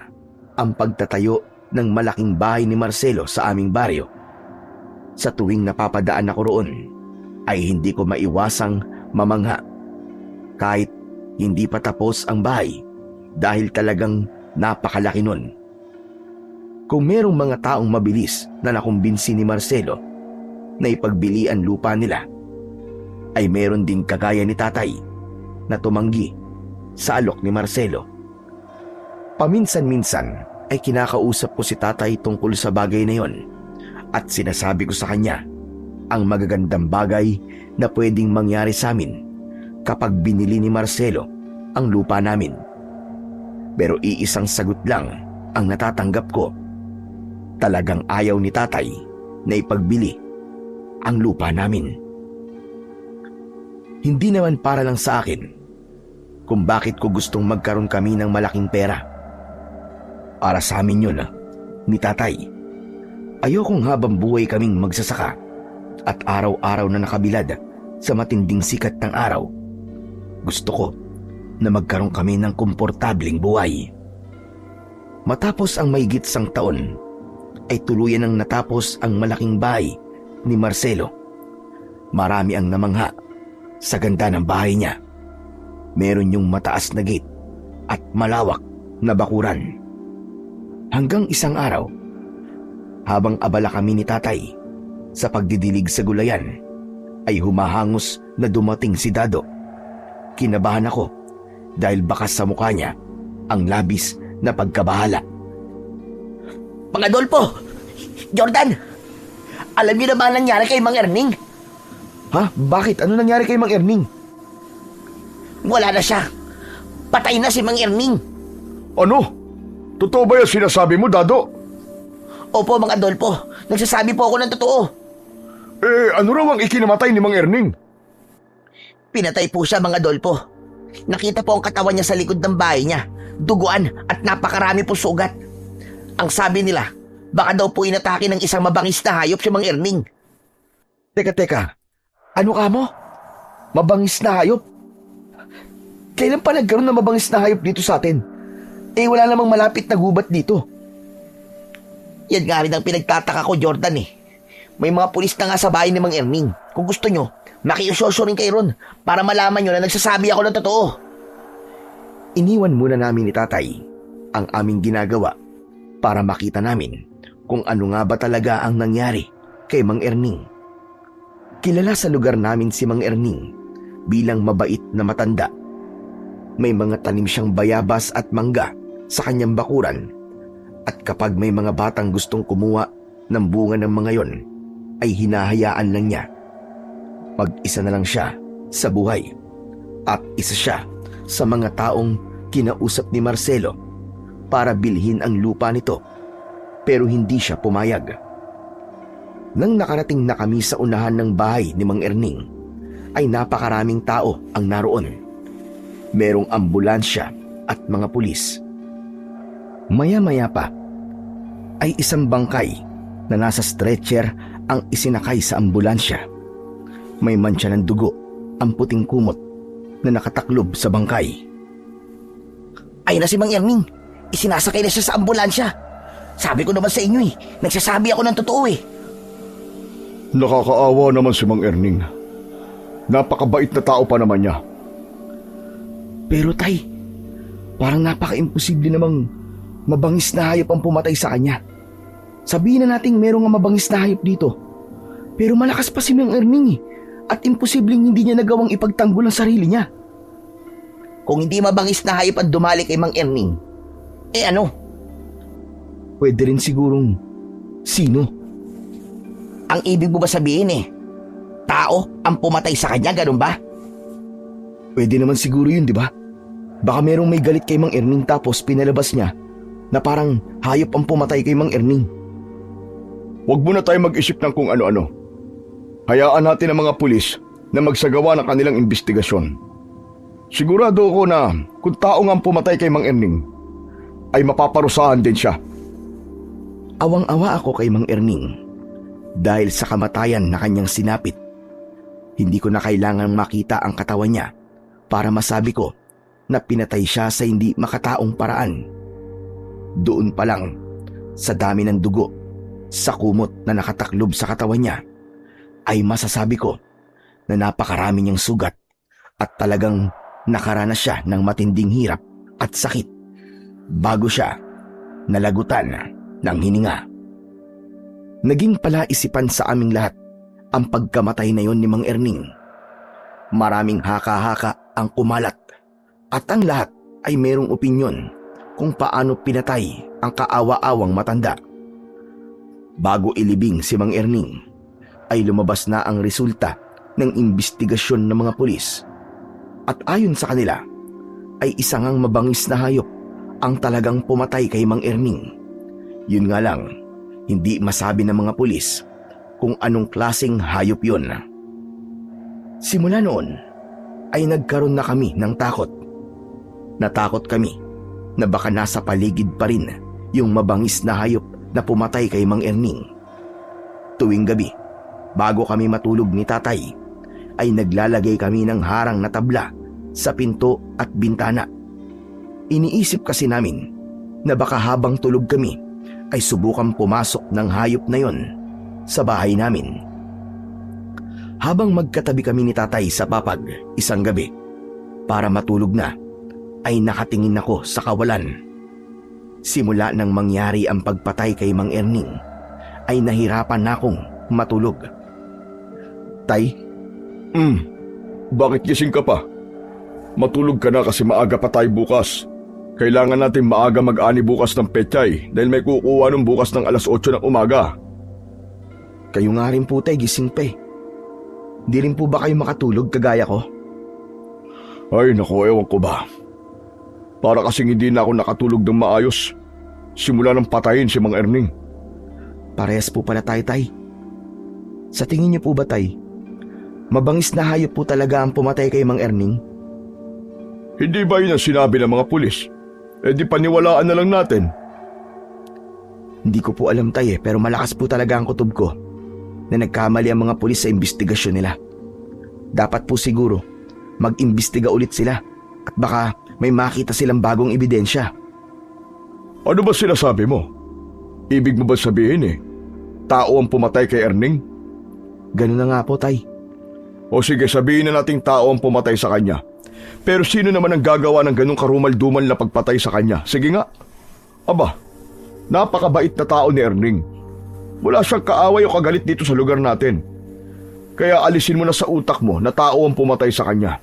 ang pagtatayo ng malaking bahay ni Marcelo sa aming baryo. Sa tuwing napapadaan ako roon, ay hindi ko maiwasang mamangha. Kahit hindi pa tapos ang bahay dahil talagang napakalaki nun. Kung merong mga taong mabilis na nakumbinsi ni Marcelo na ipagbili ang lupa nila, ay meron ding kagaya ni tatay na tumanggi sa alok ni Marcelo. Paminsan-minsan ay kinakausap ko si tatay tungkol sa bagay na yon at sinasabi ko sa kanya ang magagandang bagay na pwedeng mangyari sa amin kapag binili ni Marcelo ang lupa namin. Pero iisang sagot lang ang natatanggap ko. Talagang ayaw ni tatay na ipagbili ang lupa namin. Hindi naman para lang sa akin kung bakit ko gustong magkaroon kami ng malaking pera. Para sa amin yun, ni tatay. Ayokong habang buhay kaming magsasaka at araw-araw na nakabilad sa matinding sikat ng araw. Gusto ko na magkaroon kami ng komportabling buhay. Matapos ang mahigit 1 taon, ay tuluyan nang natapos ang malaking bahay ni Marcelo. Marami ang namangha sa ganda ng bahay niya. Meron yung mataas na gate at malawak na bakuran. Hanggang isang araw, habang abala kami ni tatay sa pagdidilig sa gulayan, ay humahangos na dumating si Dado. Kinabahan ako dahil bakas sa mukha niya ang labis na pagkabahala. Mang Adolfo! Jordan! Alam niyo na ba ang nangyari kay Mang Erning? Ha? Bakit? Ano nangyari kay Mang Erning? Wala na siya. Patay na si Mang Erning. Ano? Totoo ba yung sinasabi mo, Dado? Opo, Mang Adolfo. Nagsasabi po ako ng totoo. Ano raw ang ikinamatay ni Mang Erning? Pinatay po siya, Mang Adolfo. Nakita po ang katawan niya sa likod ng bahay niya. Duguan at napakarami po sugat. Ang sabi nila, baka daw po inatake ng isang mabangis na hayop si Mang Erning. Teka. Ano ka mo? Mabangis na hayop? Kailan pa nagkaroon ng mabangis na hayop dito sa atin? Wala namang malapit na gubat dito. Yan nga rin ang pinagtataka ko, Jordan May mga pulis na nga sa bahay ni Mang Erning. Kung gusto nyo, makiusosyo rin kayo ron para malaman nyo na nagsasabi ako ng totoo. Iniwan muna namin ni tatay ang aming ginagawa para makita namin kung ano nga ba talaga ang nangyari kay Mang Erning. Kilala sa lugar namin si Mang Erning bilang mabait na matanda. May mga tanim siyang bayabas at mangga sa kanyang bakuran, at kapag may mga batang gustong kumuha ng bunga ng mga yon, ay hinahayaan lang niya. Mag-isa na lang siya sa buhay, at isa siya sa mga taong kinausap ni Marcelo para bilhin ang lupa nito, pero hindi siya pumayag. Nang nakarating na kami sa unahan ng bahay ni Mang Erning, ay napakaraming tao ang naroon. Merong ambulansya at mga pulis. Maya-maya pa, ay isang bangkay na nasa stretcher ang isinakay sa ambulansya. May mantsa ng dugo ang puting kumot na nakataklob sa bangkay. Ay na si Mang Erning. Isinasakay na siya sa ambulansya. Sabi ko naman sa inyo nagsasabi ako ng totoo Nakakaawa naman si Mang Erning. Napakabait na tao pa naman niya. Pero tay, parang napaka-imposible namang mabangis na hayop ang pumatay sa kanya. Sabihin na nating merong mabangis na hayop dito. Pero malakas pa si Mang Erning at imposibleng hindi niya nagawang ipagtanggol ang sarili niya. Kung hindi mabangis na hayop ang dumali kay Mang Erning, ano? Pwede rin sigurong sino. Ang ibig mo ba sabihin tao ang pumatay sa kanya, ganun ba? Pwede naman siguro yun, di ba? Baka merong may galit kay Mang Erning tapos pinalabas niya na parang hayop ang pumatay kay Mang Erning. Huwag muna tayo mag-isip ng kung ano-ano. Hayaan natin ang mga pulis na magsagawa ng kanilang investigasyon. Sigurado ako na kung tao nga ang pumatay kay Mang Erning, ay mapaparusahan din siya. Awang-awa ako kay Mang Erning dahil sa kamatayan na kanyang sinapit. Hindi ko na kailangang makita ang katawan niya para masabi ko na pinatay siya sa hindi makataong paraan. Doon pa lang, sa dami ng dugo, sa kumot na nakataklob sa katawan niya, ay masasabi ko na napakarami niyang sugat at talagang nakaranas siya ng matinding hirap at sakit bago siya nalagutan ng hininga. Naging palaisipan sa aming lahat ang pagkamatay na yon ni Mang Erning. Maraming haka-haka ang kumalat at ang lahat ay merong opinyon kung paano pinatay ang kaawa-awang matanda. Bago ilibing si Mang Erning, ay lumabas na ang resulta ng investigasyon ng mga pulis. At ayon sa kanila, ay isang ang mabangis na hayop ang talagang pumatay kay Mang Erning. Yun nga lang, hindi masabi ng mga pulis kung anong klaseng hayop yun. Simula noon, ay nagkaroon na kami ng takot. Natakot kami na baka nasa paligid pa rin yung mabangis na hayop na pumatay kay Mang Erning. Tuwing gabi, Bago kami matulog ni tatay, ay naglalagay kami ng harang na tabla sa pinto at bintana. Iniisip kasi namin na baka habang tulog kami ay subukang pumasok ng hayop na yon sa bahay namin. Habang magkatabi kami ni tatay sa papag isang gabi para matulog na, ay nakatingin ako sa kawalan. Simula nang mangyari ang pagpatay kay Mang Erning, ay nahirapan na akong matulog. Tay? Bakit gising ka pa? Matulog ka na kasi maaga pa tayo bukas. Kailangan natin maaga mag-ani bukas ng pechay dahil may kukuha nung bukas ng alas 8 ng umaga. Kayo nga rin po tay, gising pa eh. Di rin po ba kayo makatulog kagaya ko? Ay naku, ewan ko ba. Para kasing hindi na ako nakatulog ng maayos simula nang patayin si Mang Erning. Parehas po pala tayo, tay. Sa tingin niyo po ba, tay, mabangis na hayop po talaga ang pumatay kay Mang Erning? Hindi ba yun ang sinabi ng mga pulis? Eh di paniwalaan na lang natin. Hindi ko po alam, tay, pero malakas po talaga ang kutob ko na nagkamali ang mga pulis sa investigasyon nila. Dapat po siguro mag-imbestiga ulit sila at baka may makita silang bagong ebidensya. Ano ba sinasabi mo? Ibig mo ba sabihin tao ang pumatay kay Erning? Ganun na nga po, tay. O sige, sabihin na nating tao ang pumatay sa kanya. Pero sino naman ang gagawa ng ganung karumal-dumal na pagpatay sa kanya? Sige nga. Aba, napakabait na tao ni Erning. Wala siyang kaaway o kagalit dito sa lugar natin. Kaya alisin mo na sa utak mo na tao ang pumatay sa kanya.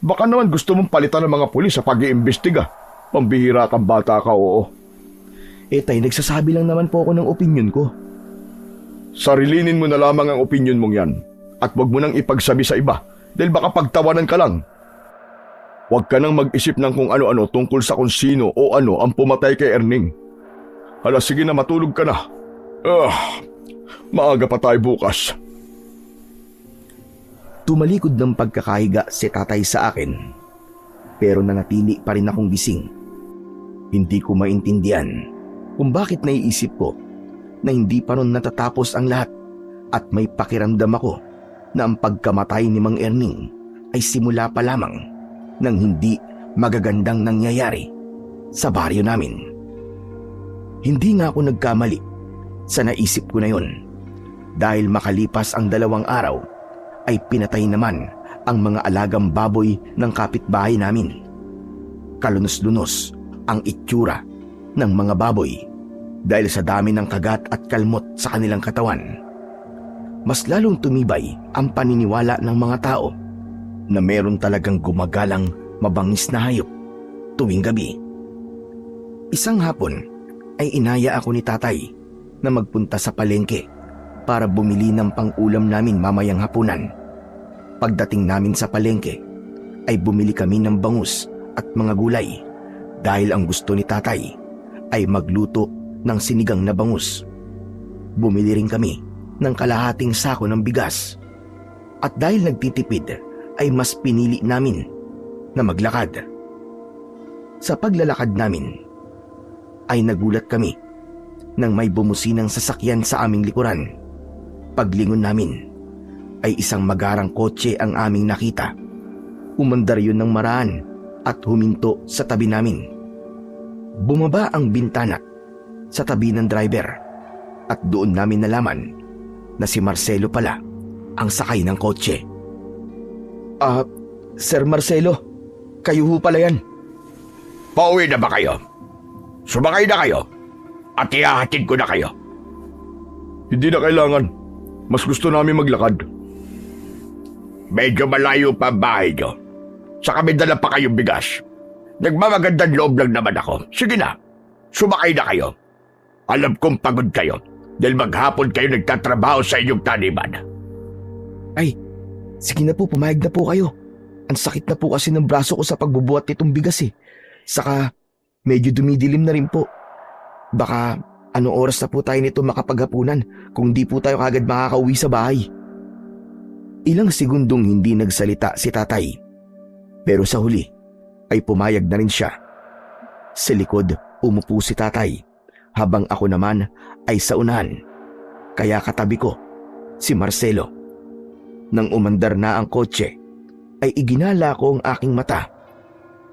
Baka naman gusto mong palitan ng mga pulis sa pag-iimbestiga. Pambihira kang bata ka, oo. Tay, nagsasabi lang naman po ako ng opinyon ko. Sarilinin mo na lamang ang opinyon mong yan at wag mo nang ipagsabi sa iba dahil baka pagtawanan ka lang. Huwag ka nang mag-isip ng kung ano-ano tungkol sa kung sino o ano ang pumatay kay Erning. Hala, sige na, matulog ka na. Maaga pa tayo bukas. Tumalikod ng pagkakahiga si tatay sa akin, pero nanatili pa rin akong gising. Hindi ko maintindihan kung bakit naiisip ko na hindi pa ron natatapos ang lahat at may pakiramdam ako na ang pagkamatay ni Mang Erning ay simula pa lamang ng hindi magagandang nangyayari sa baryo namin. Hindi nga ako nagkamali sa naisip ko na yon dahil makalipas ang 2 araw ay pinatay naman ang mga alagang baboy ng kapitbahay namin. Kalunos-lunos ang itsura ng mga baboy dahil sa dami ng kagat at kalmot sa kanilang katawan. Mas lalong tumibay ang paniniwala ng mga tao na meron talagang gumagalang mabangis na hayop tuwing gabi. Isang hapon ay inaya ako ni tatay na magpunta sa palengke para bumili ng pang-ulam namin mamayang hapunan. Pagdating namin sa palengke ay bumili kami ng bangus at mga gulay dahil ang gusto ni tatay ay magluto ng sinigang na bangus. Bumili rin kami ng kalahating sako ng bigas at dahil nagtitipid ay mas pinili namin na maglakad. Sa paglalakad namin ay nagulat kami nang may bumusinang sasakyan sa aming likuran. Paglingon namin ay isang magarang kotse ang aming nakita. Umandar yun ng maraan at huminto sa tabi namin. Bumaba ang bintana sa tabi ng driver at doon namin nalaman na si Marcelo pala ang sakay ng kotse. Sir Marcelo, kayo ho pala yan. Pauwi na ba kayo? Sumakay na kayo at ihahatid ko na kayo. Hindi na kailangan. Mas gusto namin maglakad. Medyo malayo pa ang bahay nyo. Saka may dala pa kayong bigas. Nagmamagandang loob lang naman ako. Sige na, sumakay na kayo. Alam kong pagod kayo dahil maghapon kayo nagtatrabaho sa inyong taniman. Ay, sige na po, pumayag na po kayo. Ang sakit na po kasi ng braso ko sa pagbubuhat nitong bigas eh. Saka medyo dumidilim na rin po. Baka anong oras na po tayo nito makapaghapunan kung di po tayo kagad makakauwi sa bahay. Ilang segundong hindi nagsalita si tatay. Pero sa huli ay pumayag na rin siya. Sa likod umupo si tatay habang ako naman ay sa unahan. Kaya katabi ko si Marcelo. Nang umandar na ang kotse, ay iginala ko ang aking mata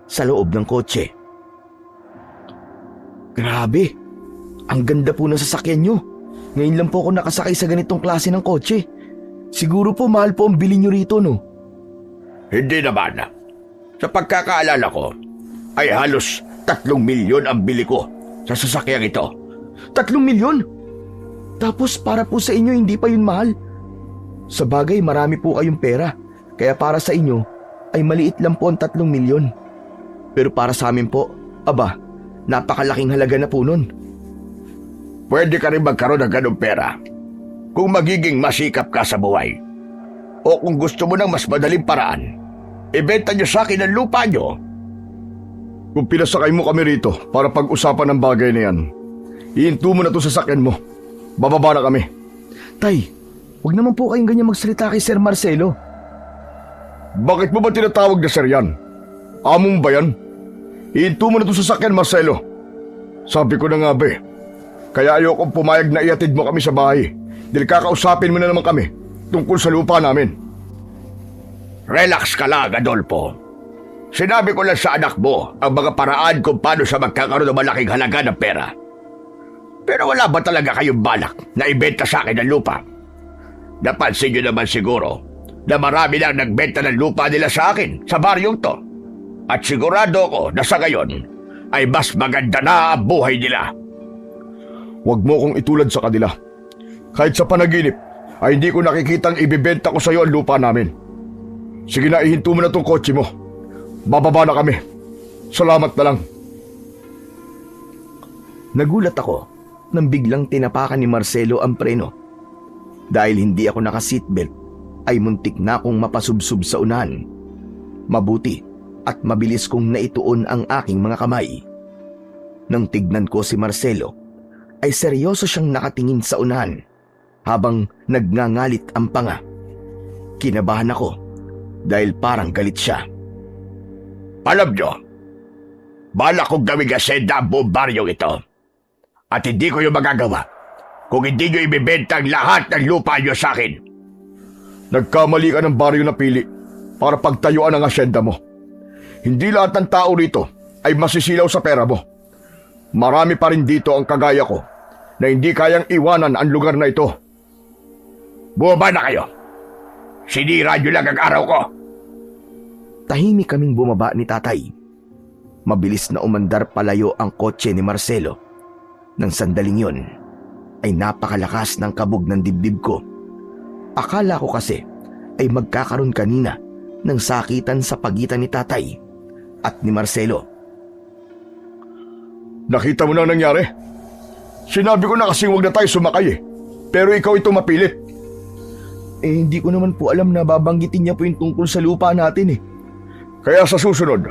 sa loob ng kotse. Grabe, ang ganda po ng sasakyan nyo. Ngayon lang po ako nakasakay sa ganitong klase ng kotse. Siguro po mahal po ang bili nyo rito, no? Hindi naman. Sa pagkakaalala ko, ay halos 3 milyon ang bili ko sa sasakyang ito. 3 milyon? Tapos para po sa inyo hindi pa yun mahal. Sa bagay marami po kayong pera, kaya para sa inyo ay maliit lang po ang 3 milyon. Pero para sa amin po, aba, napakalaking halaga na po nun. Pwede ka rin magkaroon ng ganong pera kung magiging masikap ka sa buhay. O kung gusto mo ng mas madaling paraan, ibenta niyo sa akin ang lupa niyo. Kung pinasakay mo kami rito para pag-usapan ng bagay na yan, ihinto mo na ito sa sakyan mo. Bababa na kami. Tay, huwag naman po kayong ganyan magsalita kay Sir Marcelo. Bakit mo ba tinatawag na sir yan? Among ba yan? Ihinto mo na ito sa sakyan, Marcelo. Sabi ko na nga ba, kaya ayokong pumayag na iatid mo kami sa bahay dahil kakausapin mo na naman kami tungkol sa lupa namin. Relax ka lang, Adolfo. Sinabi ko lang sa anak mo ang mga paraan kung paano siya magkakaroon ng malaking halaga ng pera. Pero wala ba talaga kayong balak na ibenta sa akin ang lupa? Napansin nyo naman siguro na marami lang nagbenta ng lupa nila sa akin sa baryong to. At sigurado ko na sa ngayon ay mas maganda na ang buhay nila. Huwag mo kong itulad sa kanila. Kahit sa panaginip ay hindi ko nakikitang ibibenta ko sa iyo ang lupa namin. Sige na, ihinto mo na tong kotse mo. Bababa na kami. Salamat na lang. Nagulat ako nang biglang tinapakan ni Marcelo ang preno. Dahil hindi ako naka-seatbelt ay muntik na akong mapasubsob sa unahan. Mabuti at mabilis kong naituon ang aking mga kamay. Nang tignan ko si Marcelo, ay seryoso siyang nakatingin sa unahan habang nagngangalit ang panga. Kinabahan ako dahil parang galit siya. Alam nyo, balak kong gawing asenda ang buong baryong ito. At hindi ko yung magagawa kung hindi nyo ibibenta ang lahat ng lupa nyo sa akin. Nagkamali ka ng baryo na pili para pagtayuan ang asyenda mo. Hindi lahat ng tao rito ay masisilaw sa pera mo. Marami pa rin dito ang kagaya ko na hindi kayang iwanan ang lugar na ito. Bumaba na kayo. Sinira nyo lang ang araw ko. Tahimik kaming bumaba ni tatay. Mabilis na umandar palayo ang kotse ni Marcelo. Nang sandaling yon, ay napakalakas ng kabog ng dibdib ko. Akala ko kasi ay magkakaroon kanina ng sakitan sa pagitan ni tatay at ni Marcelo. Nakita mo na ang nangyari? Sinabi ko na kasing huwag na tayo sumakay eh. Pero ikaw ito mapilit. Hindi ko naman po alam na babanggitin niya po yung tungkol sa lupa natin eh. Kaya sa susunod,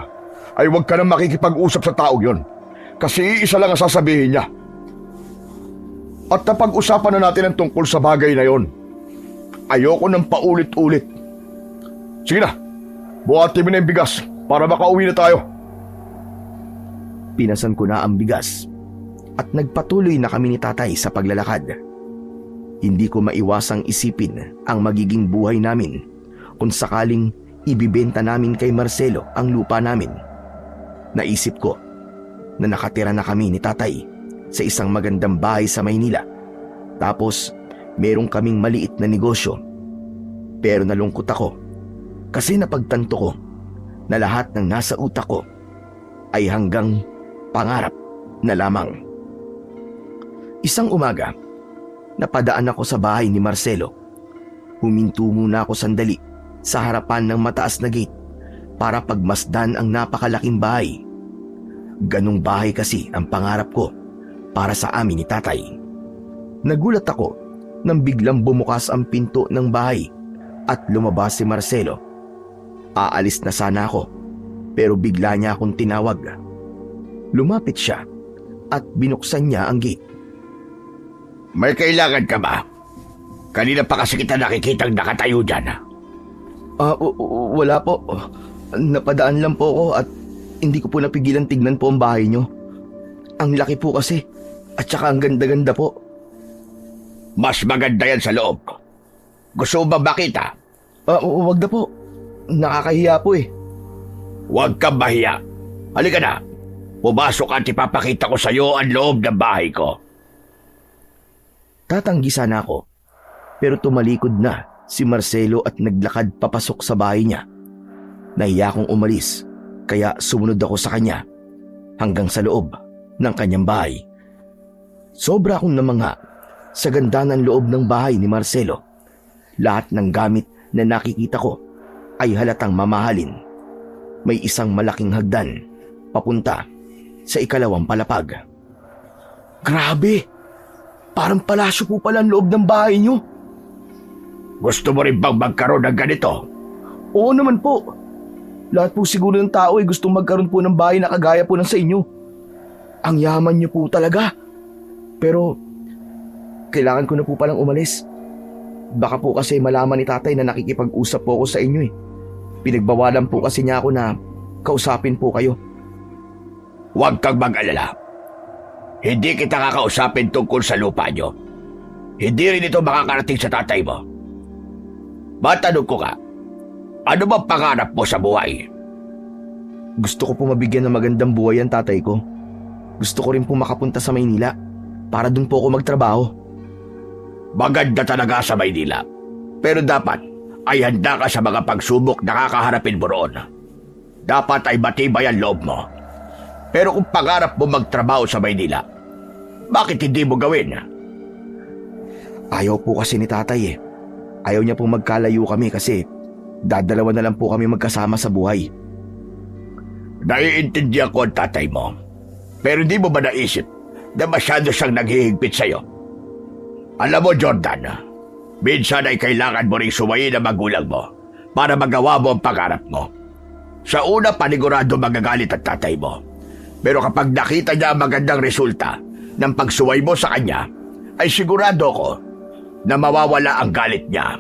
ay huwag ka na makikipag-usap sa taong yon. Kasi isa lang ang sasabihin niya. At napag-usapan na natin ang tungkol sa bagay na yon. Ayoko nang paulit-ulit. Sige na, buhati mo na yung bigas para makauwi na tayo. Pinasan ko na ang bigas at nagpatuloy na kami ni tatay sa paglalakad. Hindi ko maiwasang isipin ang magiging buhay namin kung sakaling ibibenta namin kay Marcelo ang lupa namin. Naisip ko na nakatira na kami ni tatay sa isang magandang bahay sa Maynila. Tapos merong kaming maliit na negosyo. Pero nalungkot ako kasi napagtanto ko na lahat ng nasa utak ko ay hanggang pangarap na lamang. Isang umaga, napadaan ako sa bahay ni Marcelo. Huminto muna ako sandali sa harapan ng mataas na gate para pagmasdan ang napakalaking bahay. Ganong bahay kasi ang pangarap ko para sa amin ni tatay. Nagulat ako nang biglang bumukas ang pinto ng bahay at lumabas si Marcelo. Aalis na sana ako pero bigla niya akong tinawag. Lumapit siya at binuksan niya ang gate. May kailangan ka ba? Kanina pa kasi kita nakikitang nakatayo dyan. Wala po. Napadaan lang po ako at hindi ko po napigilan tignan po ang bahay niyo. Ang laki po kasi at saka ang ganda-ganda po. Mas maganda yan sa loob. Gusto mo ba makita? Wag na po. Nakakahiya po eh. Huwag kang mahiya. Halika na. Pumasok at ipapakita ko sa iyo ang loob ng bahay ko. Tatanggi sana ako. Pero tumalikod na si Marcelo at naglakad papasok sa bahay niya. Nahiya akong umalis, kaya sumunod ako sa kanya hanggang sa loob ng kanyang bahay. Sobra akong namangha sa ganda ng loob ng bahay ni Marcelo. Lahat ng gamit na nakikita ko ay halatang mamahalin. May isang malaking hagdan papunta sa ikalawang palapag. Grabe! Parang palasyo po pala ang loob ng bahay niyo. Gusto mo rin bang magkaroon ng ganito? Oo naman po. Lahat po siguro ng tao ay gustong magkaroon po ng bahay na kagaya po ng sa inyo. Ang yaman niyo po talaga. Pero, kailangan ko na po palang umalis. Baka po kasi malaman ni tatay na nakikipag-usap po ako sa inyo eh. Pinagbawalan po kasi niya ako na kausapin po kayo. Huwag kang mag-alala. Hindi kita kakausapin tungkol sa lupa niyo. Hindi rin ito makakarating sa tatay mo. Matanong ko ka, ano bang pangarap mo sa buhay? Gusto ko po mabigyan ng magandang buhay ang tatay ko. Gusto ko rin po makapunta sa Maynila para dun po ako magtrabaho. Maganda talaga sa Maynila. Pero dapat ay handa ka sa mga pagsubok na kakaharapin mo roon. Dapat ay matibay ang loob mo. Pero kung pangarap mo magtrabaho sa Maynila, bakit hindi mo gawin? Ayaw po kasi ni tatay eh. Ayaw niya pong magkalayo kami kasi dadalawa na lang po kami magkasama sa buhay. Naiintindihan ko ang tatay mo. Pero hindi mo ba naisip na masyado siyang naghihigpit sa'yo? Alam mo, Jordan, minsan ay kailangan mo rin suwayin ang magulang mo para magawa mo ang pangarap mo. Sa una, panigurado magagalit ang tatay mo. Pero kapag nakita niya ang magandang resulta ng pagsuway mo sa kanya, ay sigurado ko na mawawala ang galit niya.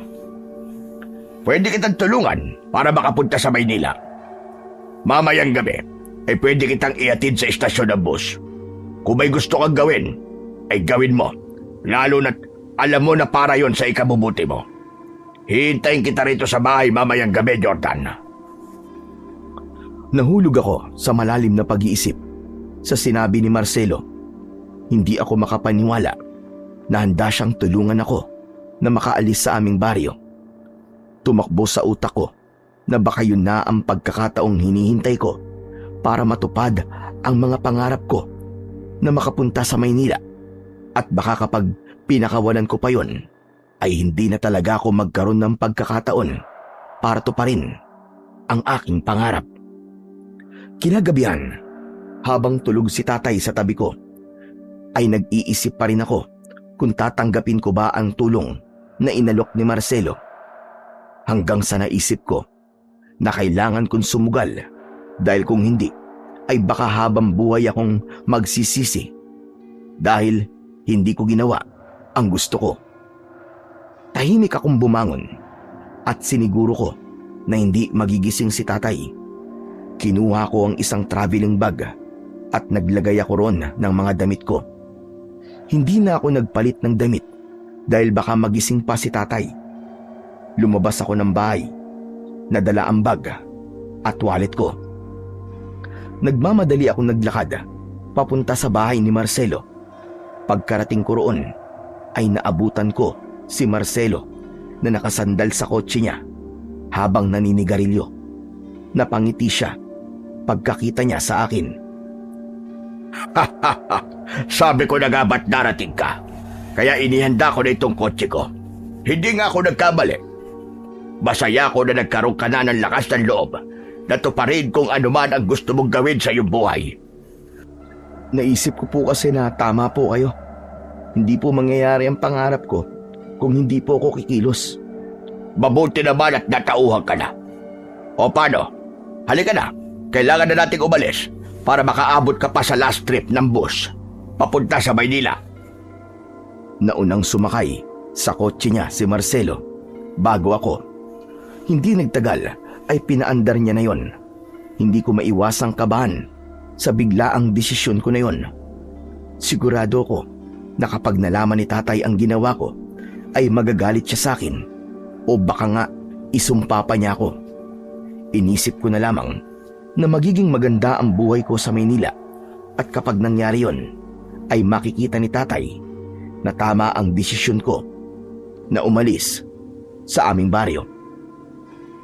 Pwede kitang tulungan para makapunta sa Maynila. Mamayang gabi, ay pwede kitang iatid sa istasyon ng bus. Kung may gusto kang gawin, ay gawin mo. Lalo na't alam mo na para yon sa ikabubuti mo. Hihintayin kita rito sa bahay mamayang gabi, Jordan. Nahulog ako sa malalim na pag-iisip sa sinabi ni Marcelo. Hindi ako makapaniwala na handa siyang tulungan ako na makaalis sa aming baryo. Tumakbo sa utak ko na baka yun na ang pagkakataong hinihintay ko para matupad ang mga pangarap ko na makapunta sa Maynila. At baka kapag pinakawalan ko pa yun, ay hindi na talaga ako magkaroon ng pagkakataon para tuparin ang aking pangarap. Kinagabihan, habang tulog si tatay sa tabi ko, ay nag-iisip pa rin ako kung tatanggapin ko ba ang tulong na inalok ni Marcelo. Hanggang sa naisip ko na kailangan kong sumugal dahil kung hindi ay baka habang buhay akong magsisisi dahil hindi ko ginawa ang gusto ko. Tahimik akong bumangon at siniguro ko na hindi magigising si tatay. Kinuha ko ang isang traveling bag at naglagay ako ron ng mga damit ko. Hindi na ako nagpalit ng damit dahil baka magising pa si tatay. Lumabas ako ng bahay, nadala ang bag at wallet ko. Nagmamadali akong naglakad papunta sa bahay ni Marcelo. Pagkarating ko roon ay naabutan ko si Marcelo na nakasandal sa kotse niya habang naninigarilyo. Napangiti siya pagkakita niya sa akin. Sabi ko na nga ba't darating ka? Kaya inihanda ko na itong kotse ko. Hindi nga ako nagkamali. Masaya ako na nagkaroon ka na ng lakas ng loob na tuparin kung ano man ang gusto mong gawin sa iyong buhay. Naisip ko po kasi na tama po kayo. Hindi po mangyayari ang pangarap ko kung hindi po ako kikilos. Mabuti naman at natauhan ka na. O paano? Halika na. Kailangan na nating umalis para makaabot ka pa sa last trip ng bus papunta sa Maynila. Naunang sumakay sa kotse niya si Marcelo bago ako. Hindi nagtagal ay pinaandar niya na yon. Hindi ko maiwasang kabahan sa biglaang desisyon ko na yon. Sigurado ko na kapag nalaman ni tatay ang ginawa ko ay magagalit siya sa akin o baka nga isumpa pa niya ako. Inisip ko na lamang na magiging maganda ang buhay ko sa Maynila at kapag nangyari yon ay makikita ni tatay na tama ang desisyon ko na umalis sa aming baryo.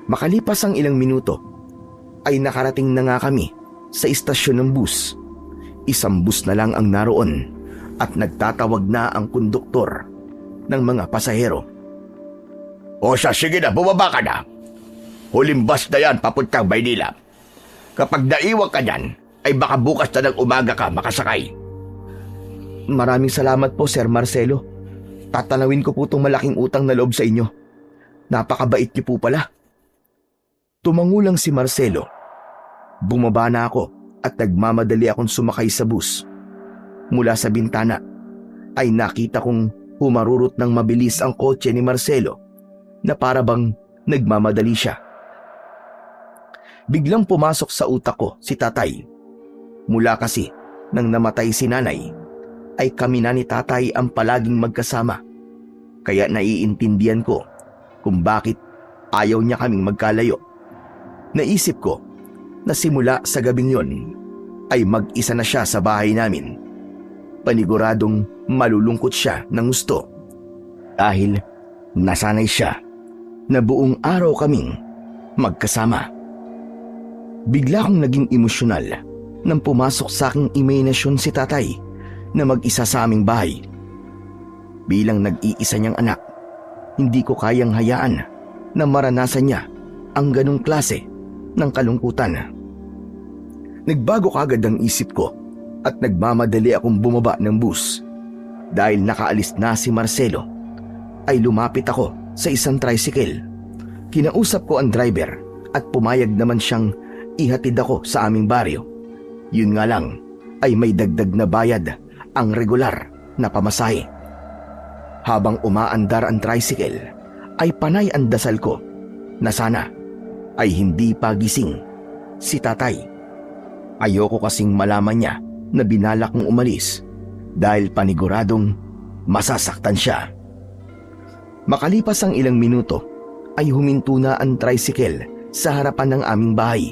Makalipas ang ilang minuto ay nakarating na nga kami sa istasyon ng bus. Isang bus na lang ang naroon at nagtatawag na ang konduktor ng mga pasahero. O siya, sige na, bumaba ka na. Huling bus na yan papuntang Maynila. Kapag naiwan ka dyan, ay baka bukas na ng umaga ka makasakay. Maraming salamat po, Sir Marcelo. Tatanawin ko po itong malaking utang na loob sa inyo. Napakabait niyo po pala. Tumangulang si Marcelo. Bumaba na ako at nagmamadali akong sumakay sa bus. Mula sa bintana ay nakita kong humarurot ng mabilis ang kotse ni Marcelo na para bang nagmamadali siya. Biglang pumasok sa utak ko si tatay. Mula kasi nang namatay si nanay, ay kami na ni tatay ang palaging magkasama. Kaya naiintindihan ko kung bakit ayaw niya kaming magkalayo. Naisip ko na simula sa gabing yon ay mag-isa na siya sa bahay namin. Paniguradong malulungkot siya ng gusto dahil nasanay siya na buong araw kaming magkasama. Bigla akong naging emosyonal nang pumasok sa aking imahinasyon si tatay na mag-isa sa aming bahay. Bilang nag-iisa niyang anak, hindi ko kayang hayaan na maranasan niya ang ganong klase ng kalungkutan. Nagbago kagad ang isip ko at nagmamadali akong bumaba ng bus. Dahil nakaalis na si Marcelo, ay lumapit ako sa isang tricycle. Kinausap ko ang driver at pumayag naman siyang ihatid ako sa aming baryo. Yun nga lang ay may dagdag na bayad ang regular na pamasahe. Habang umaandar ang tricycle ay panay ang dasal ko na sana ay hindi pa gising si tatay. Ayoko kasing malaman niya na binalak kong umalis dahil paniguradong masasaktan siya. Makalipas ang ilang minuto ay huminto na ang tricycle sa harapan ng aming bahay.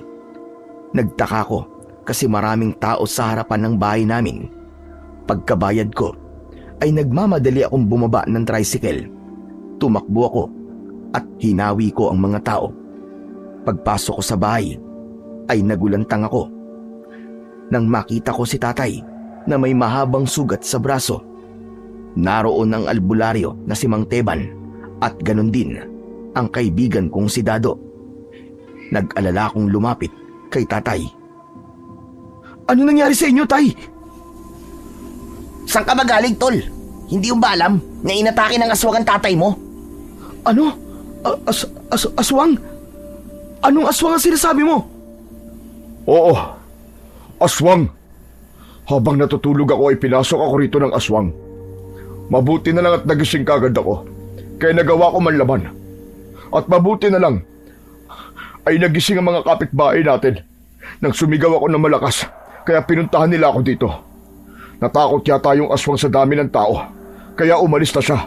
Nagtaka ko kasi maraming tao sa harapan ng bahay namin. Pagkabayad ko ay nagmamadali akong bumaba ng tricycle. Tumakbo ako at hinawi ko ang mga tao. Pagpasok ko sa bahay ay nagulantang ako nang makita ko si tatay na may mahabang sugat sa braso. Naroon ang albularyo na si Mang Teban at ganon din ang kaibigan kong si Dado. Nag-alala akong lumapit kay tatay. Ano nangyari sa inyo, tay? Saan ka magaling, tol? Hindi mo ba alam na inatake ng aswang ang tatay mo? Ano? Aswang? Anong aswang ang sinasabi mo? Oo, aswang. Habang natutulog ako ay pinasok ako rito ng aswang. Mabuti na lang at nagising kagad ako, kaya nagawa ko man laban. At mabuti na lang ay nagising ang mga kapitbahay natin nang sumigaw ako ng malakas, kaya pinuntahan nila ako dito. Natakot yata yung aswang sa dami ng tao, kaya umalis na siya.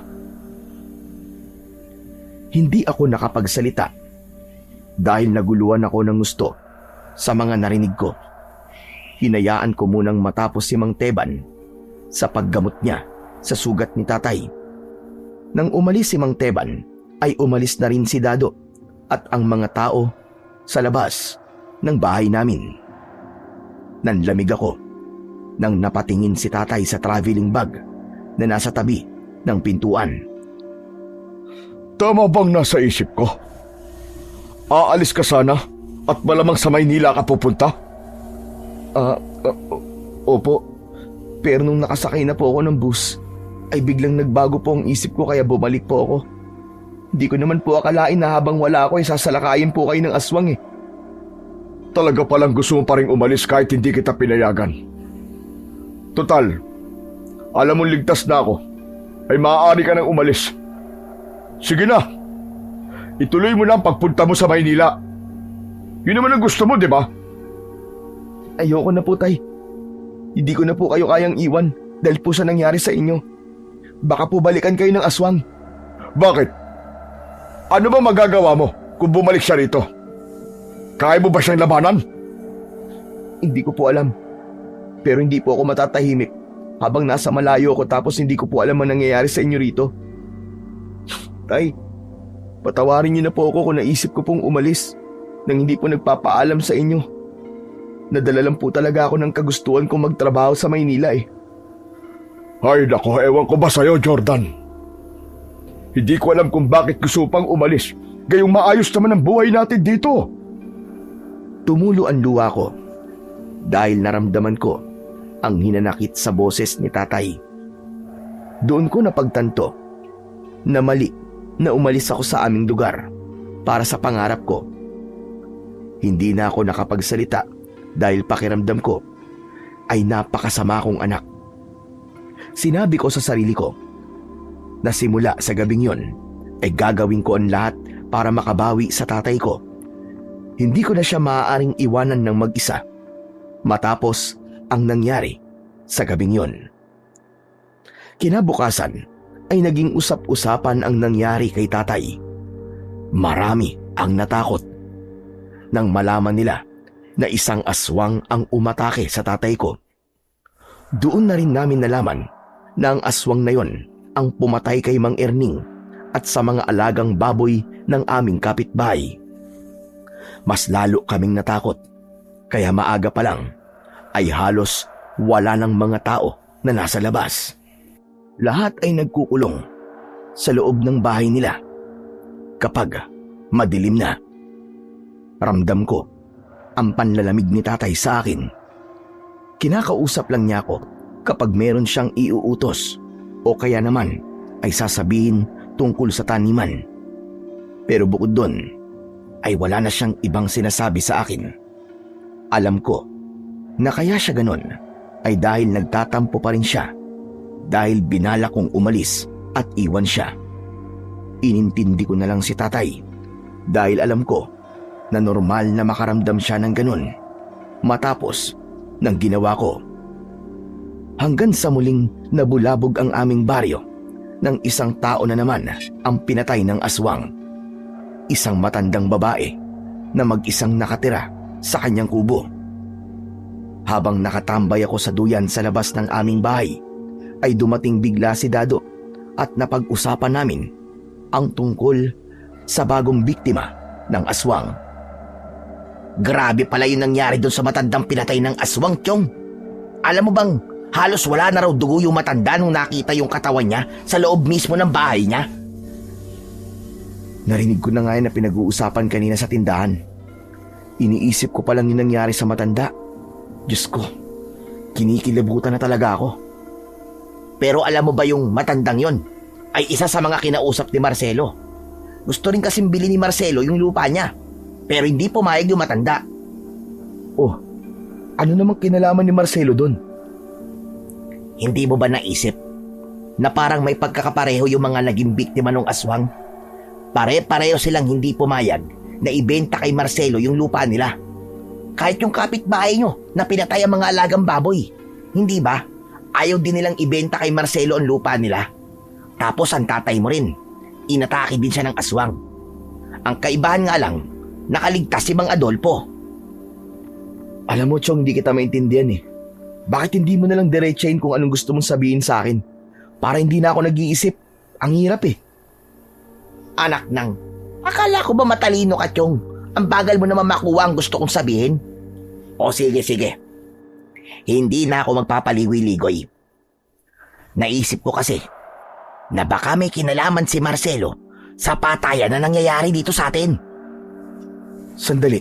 Hindi ako nakapagsalita dahil naguluhan ako ng gusto sa mga narinig ko. Hinayaan ko munang matapos si Mang Teban sa paggamot niya sa sugat ni tatay. Nang umalis si Mang Teban, ay umalis na rin si Dado at ang mga tao sa labas ng bahay namin. Nanlamig ako nang napatingin si tatay sa traveling bag na nasa tabi ng pintuan. Tama bang nasa isip ko? Aalis ka sana at malamang sa Maynila ka pupunta? Opo. Pero nung nakasakay na po ako ng bus, ay biglang nagbago po ang isip ko kaya bumalik po ako. Hindi ko naman po akalain na habang wala ako ay sasalakayin po kayo ng aswang eh. Talaga palang gusto mo pa rin umalis kahit hindi kita pinayagan. Total, alam mong ligtas na ako, ay maaari ka nang umalis. Sige na, ituloy mo na ang pagpunta mo sa Maynila. Yun naman ang gusto mo, di ba? Ayoko na po, tay. Hindi ko na po kayo kayang iwan dahil po sa nangyari sa inyo. Baka po balikan kayo ng aswang. Bakit? Ano ba magagawa mo kung bumalik siya rito? Kaya mo ba siyang labanan? Hindi ko po alam. Pero hindi po ako matatahimik habang nasa malayo ako tapos hindi ko po alam ang nangyayari sa inyo rito. Tay, patawarin niyo na po ako kung naisip ko pong umalis nang hindi po nagpapaalam sa inyo. Nadala lang po talaga ako ng kagustuhan kong magtrabaho sa Maynila eh. Ay nako, ewan ko ba sa'yo, Jordan? Hindi ko alam kung bakit gusto pang umalis. Gayong maayos naman ang buhay natin dito. Tumulo ang luha ko dahil naramdaman ko ang hinanakit sa boses ni tatay. Doon ko napagtanto na mali na umalis ako sa aming lugar para sa pangarap ko. Hindi na ako nakapagsalita dahil pakiramdam ko ay napakasama kong anak. Sinabi ko sa sarili ko na simula sa gabing yon ay gagawin ko ang lahat para makabawi sa tatay ko. Hindi ko na siya maaaring iwanan ng mag-isa matapos ang nangyari sa gabing yon. Kinabukasan ay naging usap-usapan ang nangyari kay tatay. Marami ang natakot nang malaman nila na isang aswang ang umatake sa tatay ko. Doon na rin namin nalaman na ang aswang na yon ang pumatay kay Mang Erning at sa mga alagang baboy ng aming kapitbahay. Mas lalo kaming natakot, kaya maaga pa lang ay halos wala ng mga tao na nasa labas. Lahat ay nagkukulong sa loob ng bahay nila. Kapag madilim na, ramdam ko ang panlalamig ni tatay sa akin. Kinakausap lang niya ako kapag meron siyang iuutos o kaya naman ay sasabihin tungkol sa taniman. Pero bukod doon, ay wala na siyang ibang sinasabi sa akin. Alam ko na kaya siya ganon ay dahil nagtatampo pa rin siya dahil binala kong umalis at iwan siya. Inintindi ko na lang si tatay dahil alam ko na normal na makaramdam siya ng ganon matapos ng ginawa ko. Hanggang sa muling nabulabog ang aming baryo nang isang tao na naman ang pinatay ng aswang. Isang matandang babae na mag-isang nakatira sa kanyang kubo. Habang nakatambay ako sa duyan sa labas ng aming bahay, ay dumating bigla si Dado at napag-usapan namin ang tungkol sa bagong biktima ng aswang. Grabe pala yung nangyari doon sa matandang pinatay ng aswang, Chong. Alam mo bang halos wala na raw dugo yung matanda nung nakita yung katawan niya sa loob mismo ng bahay niya? Narinig ko na nga na pinag-uusapan kanina sa tindahan. Iniisip ko palang yung nangyari sa matanda. Diyos ko, kinikilabutan na talaga ako. Pero alam mo ba yung matandang yon ay isa sa mga kinausap ni Marcelo. Gusto rin kasing bili ni Marcelo yung lupa niya, pero hindi pumayag yung matanda. Oh, ano namang kinalaman ni Marcelo doon? Hindi mo ba naisip na parang may pagkakapareho yung mga naging biktima ng aswang? Pare-pareho silang hindi pumayag na ibenta kay Marcelo yung lupa nila. Kahit yung kapitbahay nyo na pinatay ang mga alagang baboy. Hindi ba? Ayaw din nilang ibenta kay Marcelo ang lupa nila. Tapos ang tatay mo rin, inatake din siya ng aswang. Ang kaibahan nga lang, nakaligtas si Mang Adolfo. Alam mo, Chong, hindi kita maintindihan eh. Bakit hindi mo nalang diretsahin kung anong gusto mong sabihin sa akin? Para hindi na ako nag-iisip. Ang hirap eh. Anak nang, akala ko ba matalino ka, Chong? Ang bagal mo naman makuha ang gusto kong sabihin. O sige. Hindi na ako magpapaligoy-ligoy. Naisip ko kasi na baka may kinalaman si Marcelo sa patayan na nangyayari dito sa atin. Sandali.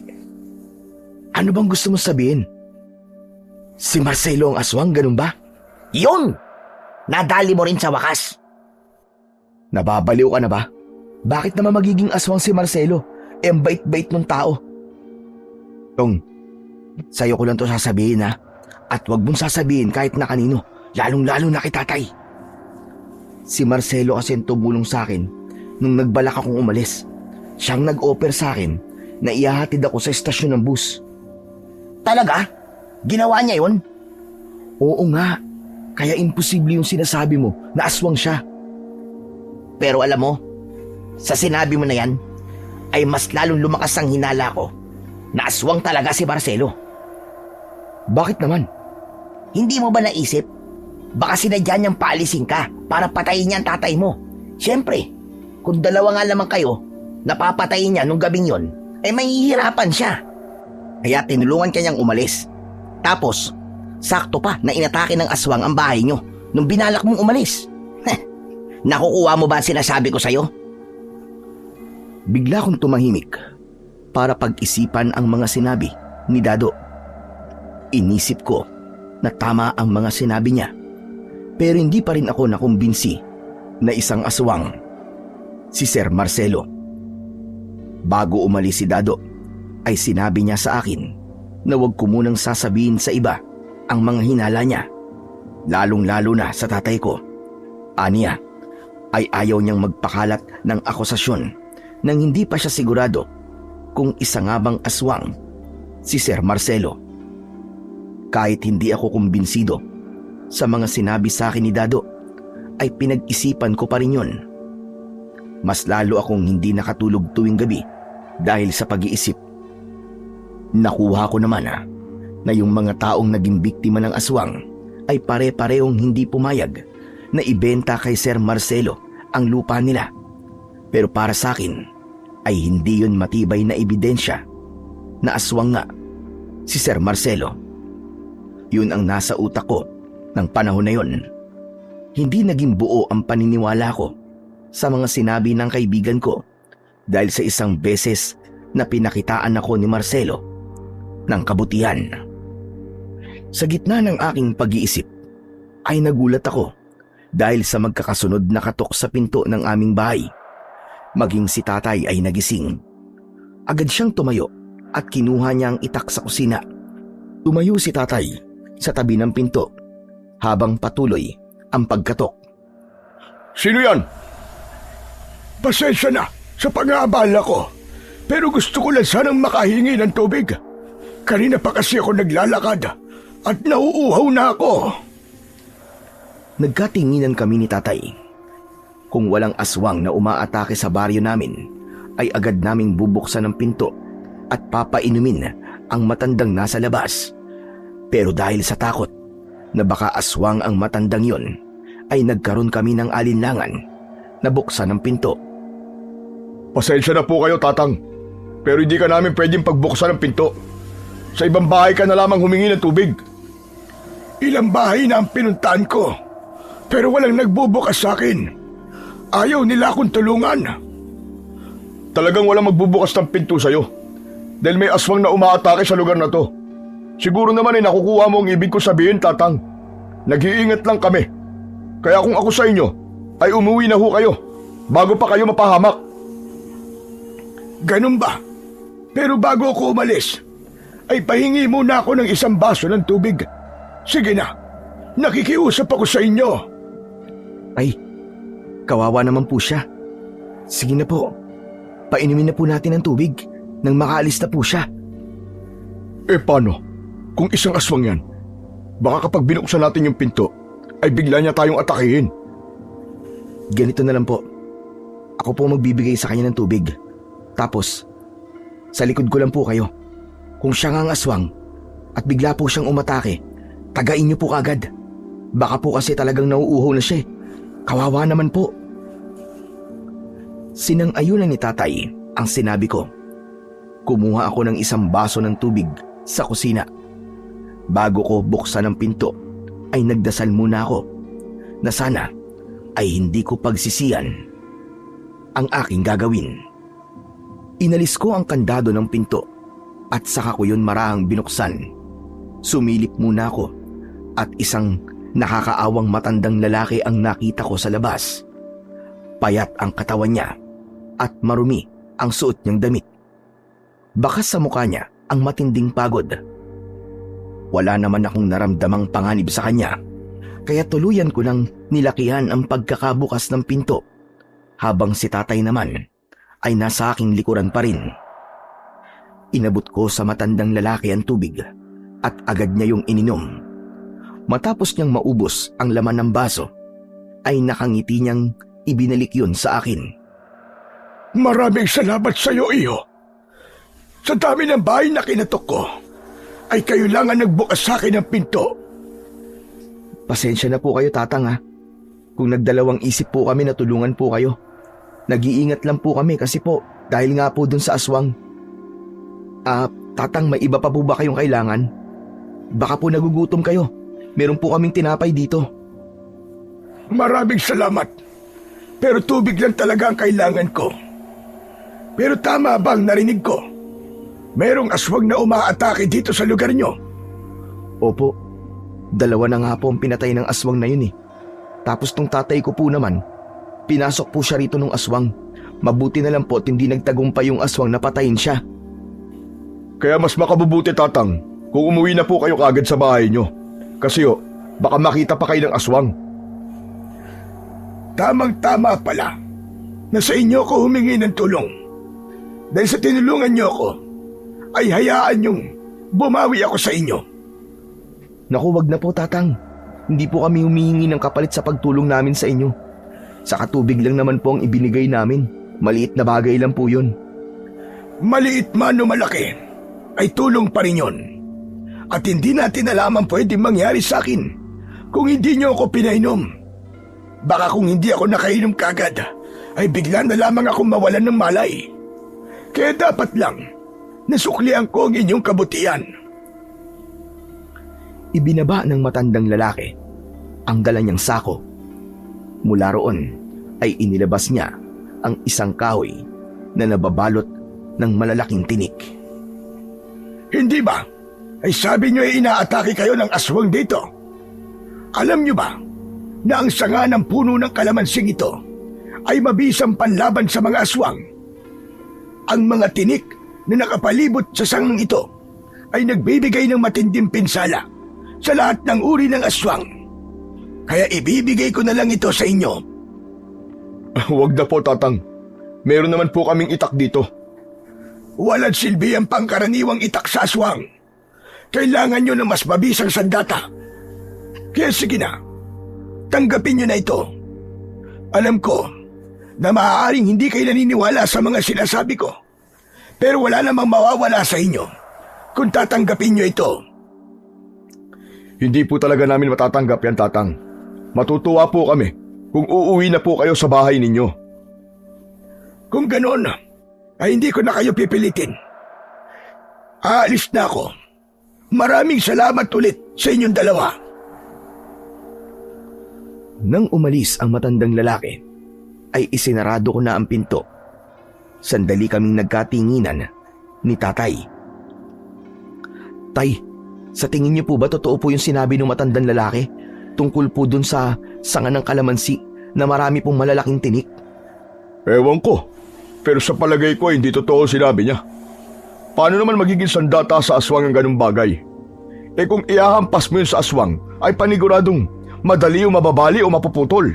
Ano bang gusto mong sabihin? Si Marcelo ang aswang, ganun ba? Yun! Nadali mo rin sa wakas. Nababaliw ka na ba? Bakit naman magiging aswang si Marcelo? Ang bait-bait ng tao. Tong, sa'yo ko lang to sasabihin ha. At wag mong sasabihin kahit na kanino, lalong-lalo na kay tatay. Si Marcelo kasi tumulong sa akin nung nagbalak akong umalis. Siyang nag-offer sa akin na ihahatid ako sa estasyon ng bus. Talaga? Ginawa niya yun? Oo nga. Kaya imposible yung sinasabi mo na aswang siya. Pero alam mo, Sa sinabi mo na yan, ay mas lalong lumakas ang hinala ko na aswang talaga si Marcelo. Bakit naman? Hindi mo ba naisip? Baka sinadya niyang paalisin ka para patayin niya ang tatay mo. Siyempre, kung dalawa nga lamang kayo, napapatayin niya nung gabing yon, ay mahihirapan siya. Kaya tinulungan kanyang umalis. Tapos, sakto pa na inatake ng aswang ang bahay niyo nung binalak mong umalis. Nakukuha mo ba ang sinasabi ko sa'yo? Bigla kong tumahimik para pag-isipan ang mga sinabi ni Dado. Inisip ko na tama ang mga sinabi niya, pero hindi pa rin ako nakumbinsi na isang aswang si Sir Marcelo. Bago umalis si Dado, ay sinabi niya sa akin na huwag ko munang sasabihin sa iba ang mga hinala niya, lalong-lalo na sa tatay ko. Aniya, ay ayaw niyang magpakalat ng akusasyon nang hindi pa siya sigurado kung isa nga bang aswang si Sir Marcelo. Kahit hindi ako kumbinsido sa mga sinabi sa akin ni Dado, ay pinag-isipan ko pa rin yun. Mas lalo akong hindi nakatulog tuwing gabi dahil sa pag-iisip. Nakuha ko naman na yung mga taong naging biktima ng aswang ay pare-parehong hindi pumayag na ibenta kay Sir Marcelo ang lupa nila. Pero para sa akin ay hindi yun matibay na ebidensya na aswang nga si Sir Marcelo. Yun ang nasa utak ko ng panahon na yun. Hindi naging buo ang paniniwala ko sa mga sinabi ng kaibigan ko dahil sa isang beses na pinakitaan ako ni Marcelo ng kabutihan. Sa gitna ng aking pag-iisip ay nagulat ako dahil sa magkakasunod na katok sa pinto ng aming bahay. Maging si tatay ay nagising. Agad siyang tumayo at kinuha niya ang itak sa kusina. Tumayo si tatay sa tabi ng pinto habang patuloy ang pagkatok. Sino yan? Pasensya na sa pag-aabala ko, pero gusto ko lang sanang makahingi ng tubig. Kanina pa kasi ako naglalakad at nauuhaw na ako. Nagkatinginan kami ni tatay. Kung walang aswang na umaatake sa baryo namin, ay agad naming bubuksan ang pinto at papainumin ang matandang nasa labas. Pero dahil sa takot na baka aswang ang matandang yon, ay nagkaroon kami ng alinlangan na buksan ang pinto. Pasensya na po kayo, Tatang, pero hindi ka namin pwedeng pagbuksan ng pinto. Sa ibang bahay ka na lamang humingi ng tubig. Ilang bahay na ang pinuntahan ko, pero walang nagbubukas sa akin. Ayaw nila akong tulungan. Talagang walang magbubukas ng pinto sa'yo dahil may aswang na umaatake sa lugar na to. Siguro naman ay nakukuha mo ang ibig ko sabihin, Tatang. Nag-iingat lang kami. Kaya kung ako sa inyo, ay umuwi na ho kayo bago pa kayo mapahamak. Ganun ba? Pero bago ako umalis, ay pahingi muna ako ng isang baso ng tubig. Sige na, nakikiusap ako sa inyo. Ay, kawawa naman po siya. Sige na po, painumin na po natin ang tubig nang makaalis na po siya. Eh paano? Kung isang aswang yan, baka kapag binuksan natin yung pinto, ay bigla niya tayong atakihin. Ganito na lang po. Ako po magbibigay sa kanya ng tubig. Tapos, sa likod ko lang po kayo. Kung siya nga ang aswang at bigla po siyang umatake, tagain niyo po kaagad. Baka po kasi talagang nauuhaw na siya. Kawawa naman po. Sinang-ayunan ni tatay ang sinabi ko. Kumuha ako ng isang baso ng tubig sa kusina. Bago ko buksan ang pinto, ay nagdasal muna ako na sana ay hindi ko pagsisiyan ang aking gagawin. Inalis ko ang kandado ng pinto at saka ko yun marahang binuksan. Sumilip muna ako at isang nakakaawang matandang lalaki ang nakita ko sa labas. Payat ang katawan niya at marumi ang suot niyang damit. Bakas sa mukha niya ang matinding pagod. Wala naman akong naramdamang panganib sa kanya, kaya tuluyan ko nang nilakihan ang pagkakabukas ng pinto, habang si tatay naman ay nasa aking likuran pa rin. Inabot ko sa matandang lalaki ang tubig at agad niya yung ininom. Matapos niyang maubos ang laman ng baso, ay nakangiti niyang ibinalik yun sa akin. Maraming salamat sa iyo, Iyo. Sa dami ng bahay na kinatok ko, ay kayo lang ang nagbukas sa akin ng pinto. Pasensya na po kayo, Tatang, ha. Kung nagdalawang isip po kami na tulungan po kayo. Nag-iingat lang po kami kasi po dahil nga po dun sa aswang. Tatang, may iba pa po ba kayong kailangan? Baka po nagugutom kayo. Meron po kaming tinapay dito. Maraming salamat. Pero tubig lang talaga ang kailangan ko. Pero tama bang narinig ko? Merong aswang na umaatake dito sa lugar nyo. Opo, 2 na nga po ang pinatay ng aswang na yun eh. Tapos tong tatay ko po naman, pinasok po siya rito ng aswang. Mabuti na lang po at hindi nagtagumpay yung aswang na patayin siya. Kaya mas makabubuti, Tatang, kung umuwi na po kayo kagad sa bahay nyo. Kasi baka makita pa kayo ng aswang. Tamang-tama pala na sa inyo ko humingi ng tulong. Dahil sa tinulungan nyo ako, ay hayaan nyong bumawi ako sa inyo. Naku, wag na po, Tatang. Hindi po kami humihingi ng kapalit sa pagtulong namin sa inyo. Sa katubig lang naman po ang ibinigay namin. Maliit na bagay lang po yun. Maliit man o malaki, ay tulong pa rin yun. At hindi natin alam ang pwedeng mangyari sa akin kung hindi nyo ako pinainom. Baka kung hindi ako nakainom kagad, ay bigla na lamang akong mawalan ng malay. Kaya dapat lang, nasuklian ko ang inyong kabutihan. Ibinaba ng matandang lalaki ang dala niyang sako. Mula roon ay inilabas niya ang isang kahoy na nababalot ng malalaking tinik. Hindi ba? Ay sabi nyo ay inaatake kayo ng aswang dito. Alam nyo ba na ang sanga ng puno ng kalamansing ito ay mabisang panlaban sa mga aswang? Ang mga tinik na nakapalibot sa sangang ito ay nagbibigay ng matinding pinsala sa lahat ng uri ng aswang. Kaya ibibigay ko na lang ito sa inyo. Huwag na po, Tatang. Meron naman po kaming itak dito. Walang silbi ang pangkaraniwang itak sa aswang. Kailangan nyo ng mas mabisang sandata. Kaya sige na, tanggapin nyo na ito. Alam ko na maaaring hindi kayo naniniwala sa mga sinasabi ko. Pero wala namang mawawala sa inyo kung tatanggapin nyo ito. Hindi po talaga namin matatanggap yan, Tatang. Matutuwa po kami kung uuwi na po kayo sa bahay ninyo. Kung ganon, ay hindi ko na kayo pipilitin. Aalis na ako. Maraming salamat ulit sa inyong dalawa. Nang umalis ang matandang lalaki, ay isinarado ko na ang pinto. Sandali kaming nagkatinginan ni Tatay. Tay, sa tingin niyo po ba totoo po yung sinabi ng matandang lalaki tungkol po dun sa sanga ng kalamansi na marami pong malalaking tinik? Ewan ko, pero sa palagay ko hindi totoo sinabi niya. Paano naman magiging sandata sa aswang ang ganung bagay? Kung ihahampas mo yun sa aswang, ay paniguradong madali o mababali o mapuputol.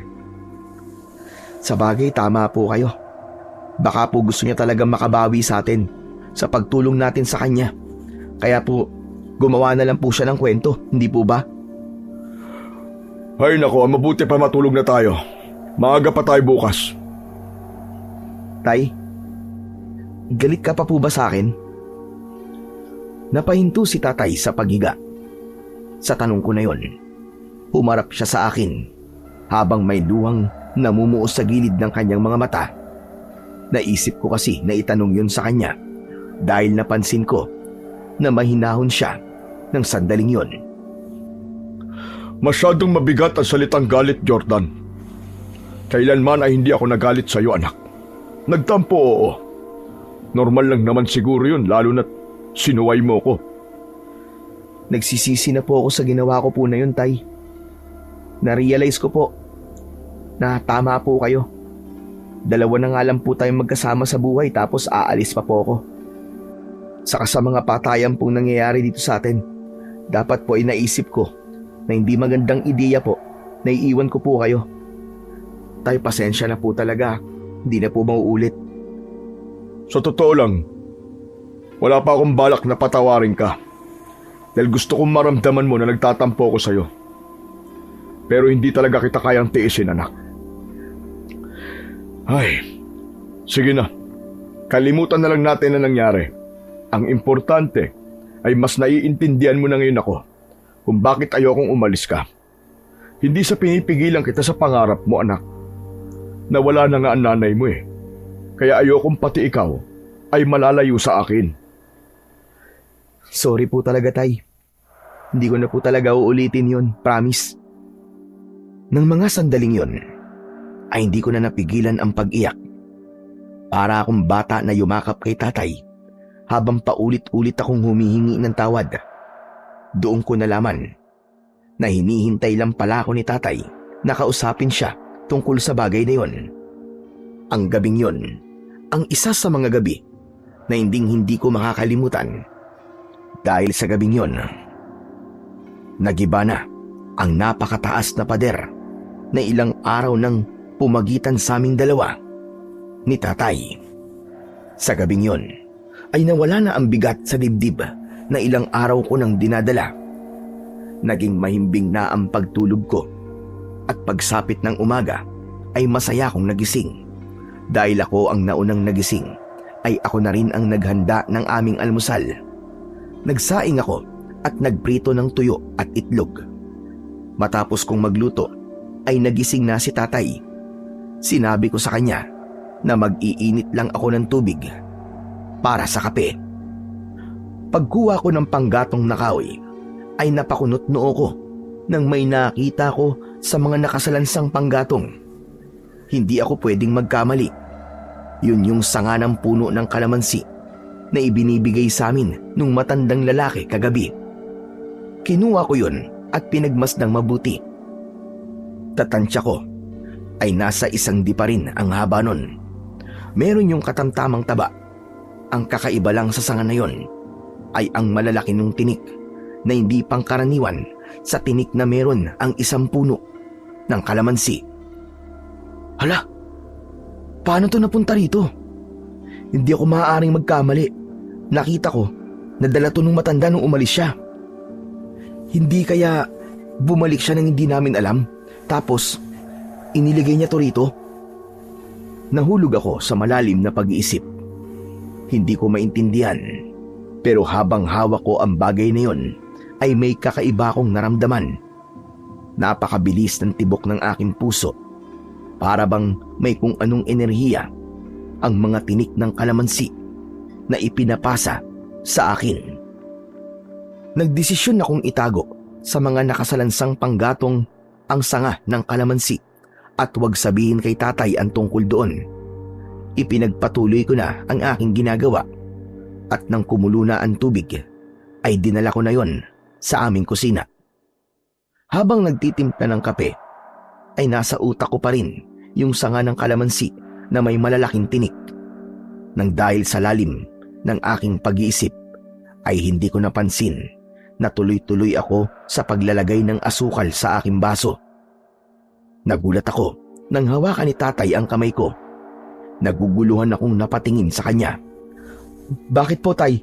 Sa bagay, tama po kayo. Baka po gusto niya talagang makabawi sa atin sa pagtulong natin sa kanya. Kaya po, gumawa na lang po siya ng kwento, hindi po ba? Ay nako, mabuti pa matulog na tayo. Maaga pa tayo bukas. Tay, galit ka pa po ba sa akin? Napahinto si Tatay sa paghiga. Sa tanong ko na yon, humarap siya sa akin habang may luwang namumuo sa gilid ng kanyang mga mata. Naisip ko kasi na itanong yun sa kanya dahil napansin ko na mahinahon siya ng sandaling yon. Masyadong mabigat ang salitang galit, Jordan. Kailanman ay hindi ako nagalit sa iyo, anak. Nagtampo, oo. Normal lang naman siguro yun, lalo na't sinuway mo ko. Nagsisisi na po ako sa ginawa ko po na yun, Tay. Na-realize ko po na tama po kayo. 2 na nga lang po tayong magkasama sa buhay tapos aalis pa po ako. Saka sa mga patayan pong nangyayari dito sa atin, dapat po ay naisip ko na hindi magandang ideya po na iiwan ko po kayo. Tay, pasensya na po talaga. Hindi na po mauulit. Sa totoo lang, wala pa akong balak na patawarin ka. Dahil gusto kong maramdaman mo na nagtatampo ko sa'yo. Pero hindi talaga kita kayang tiisin, anak. Ay, sige na. Kalimutan na lang natin na nangyari. Ang importante ay mas naiintindihan mo na ngayon ako kung bakit ayokong umalis ka. Hindi sa pinipigilan kita sa pangarap mo, anak. Nawala na nga ang nanay mo eh. Kaya ayokong pati ikaw ay malalayo sa akin. Sorry po talaga, Tay. Hindi ko na po talaga uulitin yun, promise. Nang mga sandaling yun, ay hindi ko na napigilan ang pag-iyak. Para akong bata na yumakap kay tatay habang paulit-ulit akong humihingi ng tawad. Doon ko nalaman na hinihintay lang pala ako ni tatay na kausapin siya tungkol sa bagay na yun. Ang gabing yun, ang isa sa mga gabi na hindi ko makakalimutan. Dahil sa gabing yun, nagiba na ang napakataas na pader na ilang araw nang pumagitan sa aming dalawa ni tatay. Sa gabing yun ay nawala na ang bigat sa dibdib na ilang araw ko nang dinadala. Naging mahimbing na ang pagtulog ko at pagsapit ng umaga ay masaya akong nagising. Dahil ako ang naunang nagising ay ako na rin ang naghanda ng aming almusal. Nagsaing ako at nagprito ng tuyo at itlog. Matapos kong magluto ay nagising na si tatay. Sinabi ko sa kanya na mag-iinit lang ako ng tubig para sa kape. Pagkuha ko ng panggatong na kahoy ay napakunot noo ko nang may nakita ko sa mga nakasalansang panggatong. Hindi ako pwedeng magkamali. Yun yung sanga ng puno ng kalamansi na ibinibigay sa amin nung matandang lalaki kagabi. Kinuha ko yun at pinagmasdang mabuti. Tatansya ko ay nasa 1 di pa rin ang haba nun. Meron yung katamtamang taba. Ang kakaiba lang sa sanga na yun ay ang malalaki nung tinik na hindi pangkaraniwan sa tinik na meron ang 1 puno ng kalamansi. Hala, paano to napunta rito? Hindi ako maaaring magkamali. Nakita ko, nadala to nung matanda nung umalis siya. Hindi kaya bumalik siya nang hindi namin alam, tapos iniligay niya to rito? Nahulog ako sa malalim na pag-iisip. Hindi ko maintindihan, pero habang hawak ko ang bagay na yun, ay may kakaiba akong naramdaman. Napakabilis ng tibok ng aking puso. Para bang may kung anong enerhiya ang mga tinik ng kalamansi na ipinapasa sa akin. Nagdesisyon akong itago sa mga nakasalansang panggatong ang sanga ng kalamansi at huwag sabihin kay tatay ang tungkol doon. Ipinagpatuloy ko na ang aking ginagawa at nang kumulo na ang tubig ay dinala ko na yon sa aming kusina. Habang nagtitimpla ng kape ay nasa utak ko pa rin yung sanga ng kalamansi na may malalaking tinik. Nang dahil sa lalim ng aking pag-iisip ay hindi ko napansin na tuloy-tuloy ako sa paglalagay ng asukal sa aking baso. Nagulat ako nang hawakan ni tatay ang kamay ko. Naguguluhan akong napatingin sa kanya. Bakit po, tay?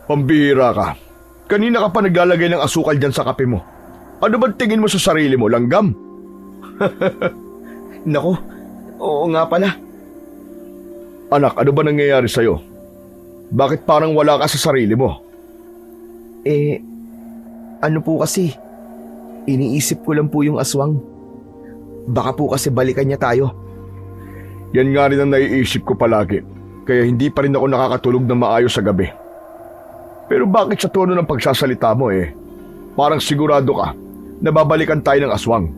Pambihira ka. Kanina ka pa naglalagay ng asukal dyan sa kape mo. Ano ba tingin mo sa sarili mo? Langgam? Nako, oo nga pala. Anak, ano ba nangyayari sa'yo? Bakit parang wala ka sa sarili mo? Ano po kasi, iniisip ko lang po yung aswang. Baka po kasi balikan niya tayo. Yan nga rin ang naiisip ko palagi. Kaya hindi pa rin ako nakakatulog na maayos sa gabi. Pero bakit sa tono ng pagsasalita mo parang sigurado ka na babalikan tayo ng aswang?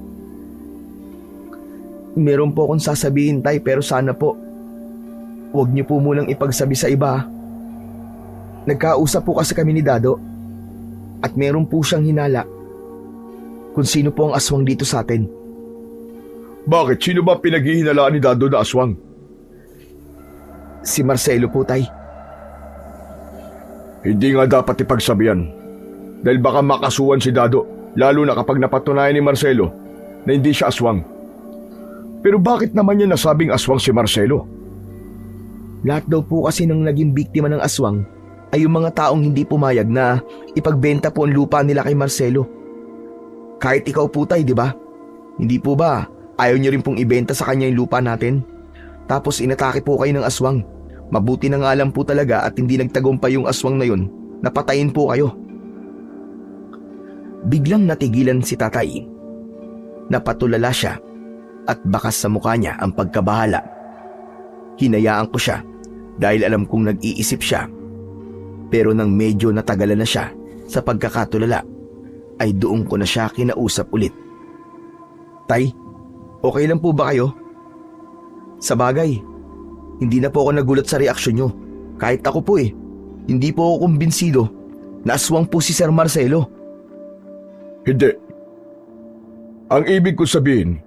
Meron po akong sasabihin, tay, pero sana po huwag niyo po munang ipagsabi sa iba. Nagkausap po kasi kami ni Dado at meron po siyang hinala kung sino po ang aswang dito sa atin. Bakit? Sino ba pinaghihinalaan ni Dado na aswang? Si Marcelo po, tay. Hindi nga dapat ipagsabihan. Dahil baka makasuhan si Dado, lalo na kapag napatunayan ni Marcelo na hindi siya aswang. Pero bakit naman niya nasabing aswang si Marcelo? Lahat daw po kasi ng naging biktima ng aswang ay yung mga taong hindi pumayag na ipagbenta po ang lupa nila kay Marcelo. Kahit ikaw po, tay, di ba? Hindi po ba ayaw niyo rin pong ibenta sa kanya yung lupa natin? Tapos inatake po kayo ng aswang Mabuti na nga lang po talaga at hindi nagtagumpay yung aswang na yun. Napatayin po kayo. Biglang natigilan si tatay. Napatulala siya at bakas sa mukha niya ang pagkabahala. Hinayaan ko siya dahil alam kong nag-iisip siya. Pero nang medyo natagalan na siya sa pagkakatulala, ay doon ko na siya kinausap ulit. Tay, okay lang po ba kayo? Sa bagay, hindi na po ako nagulat sa reaksyon nyo. Kahit ako po hindi po ako kumbinsido na aswang po si Sir Marcelo. Hindi. Ang ibig ko sabihin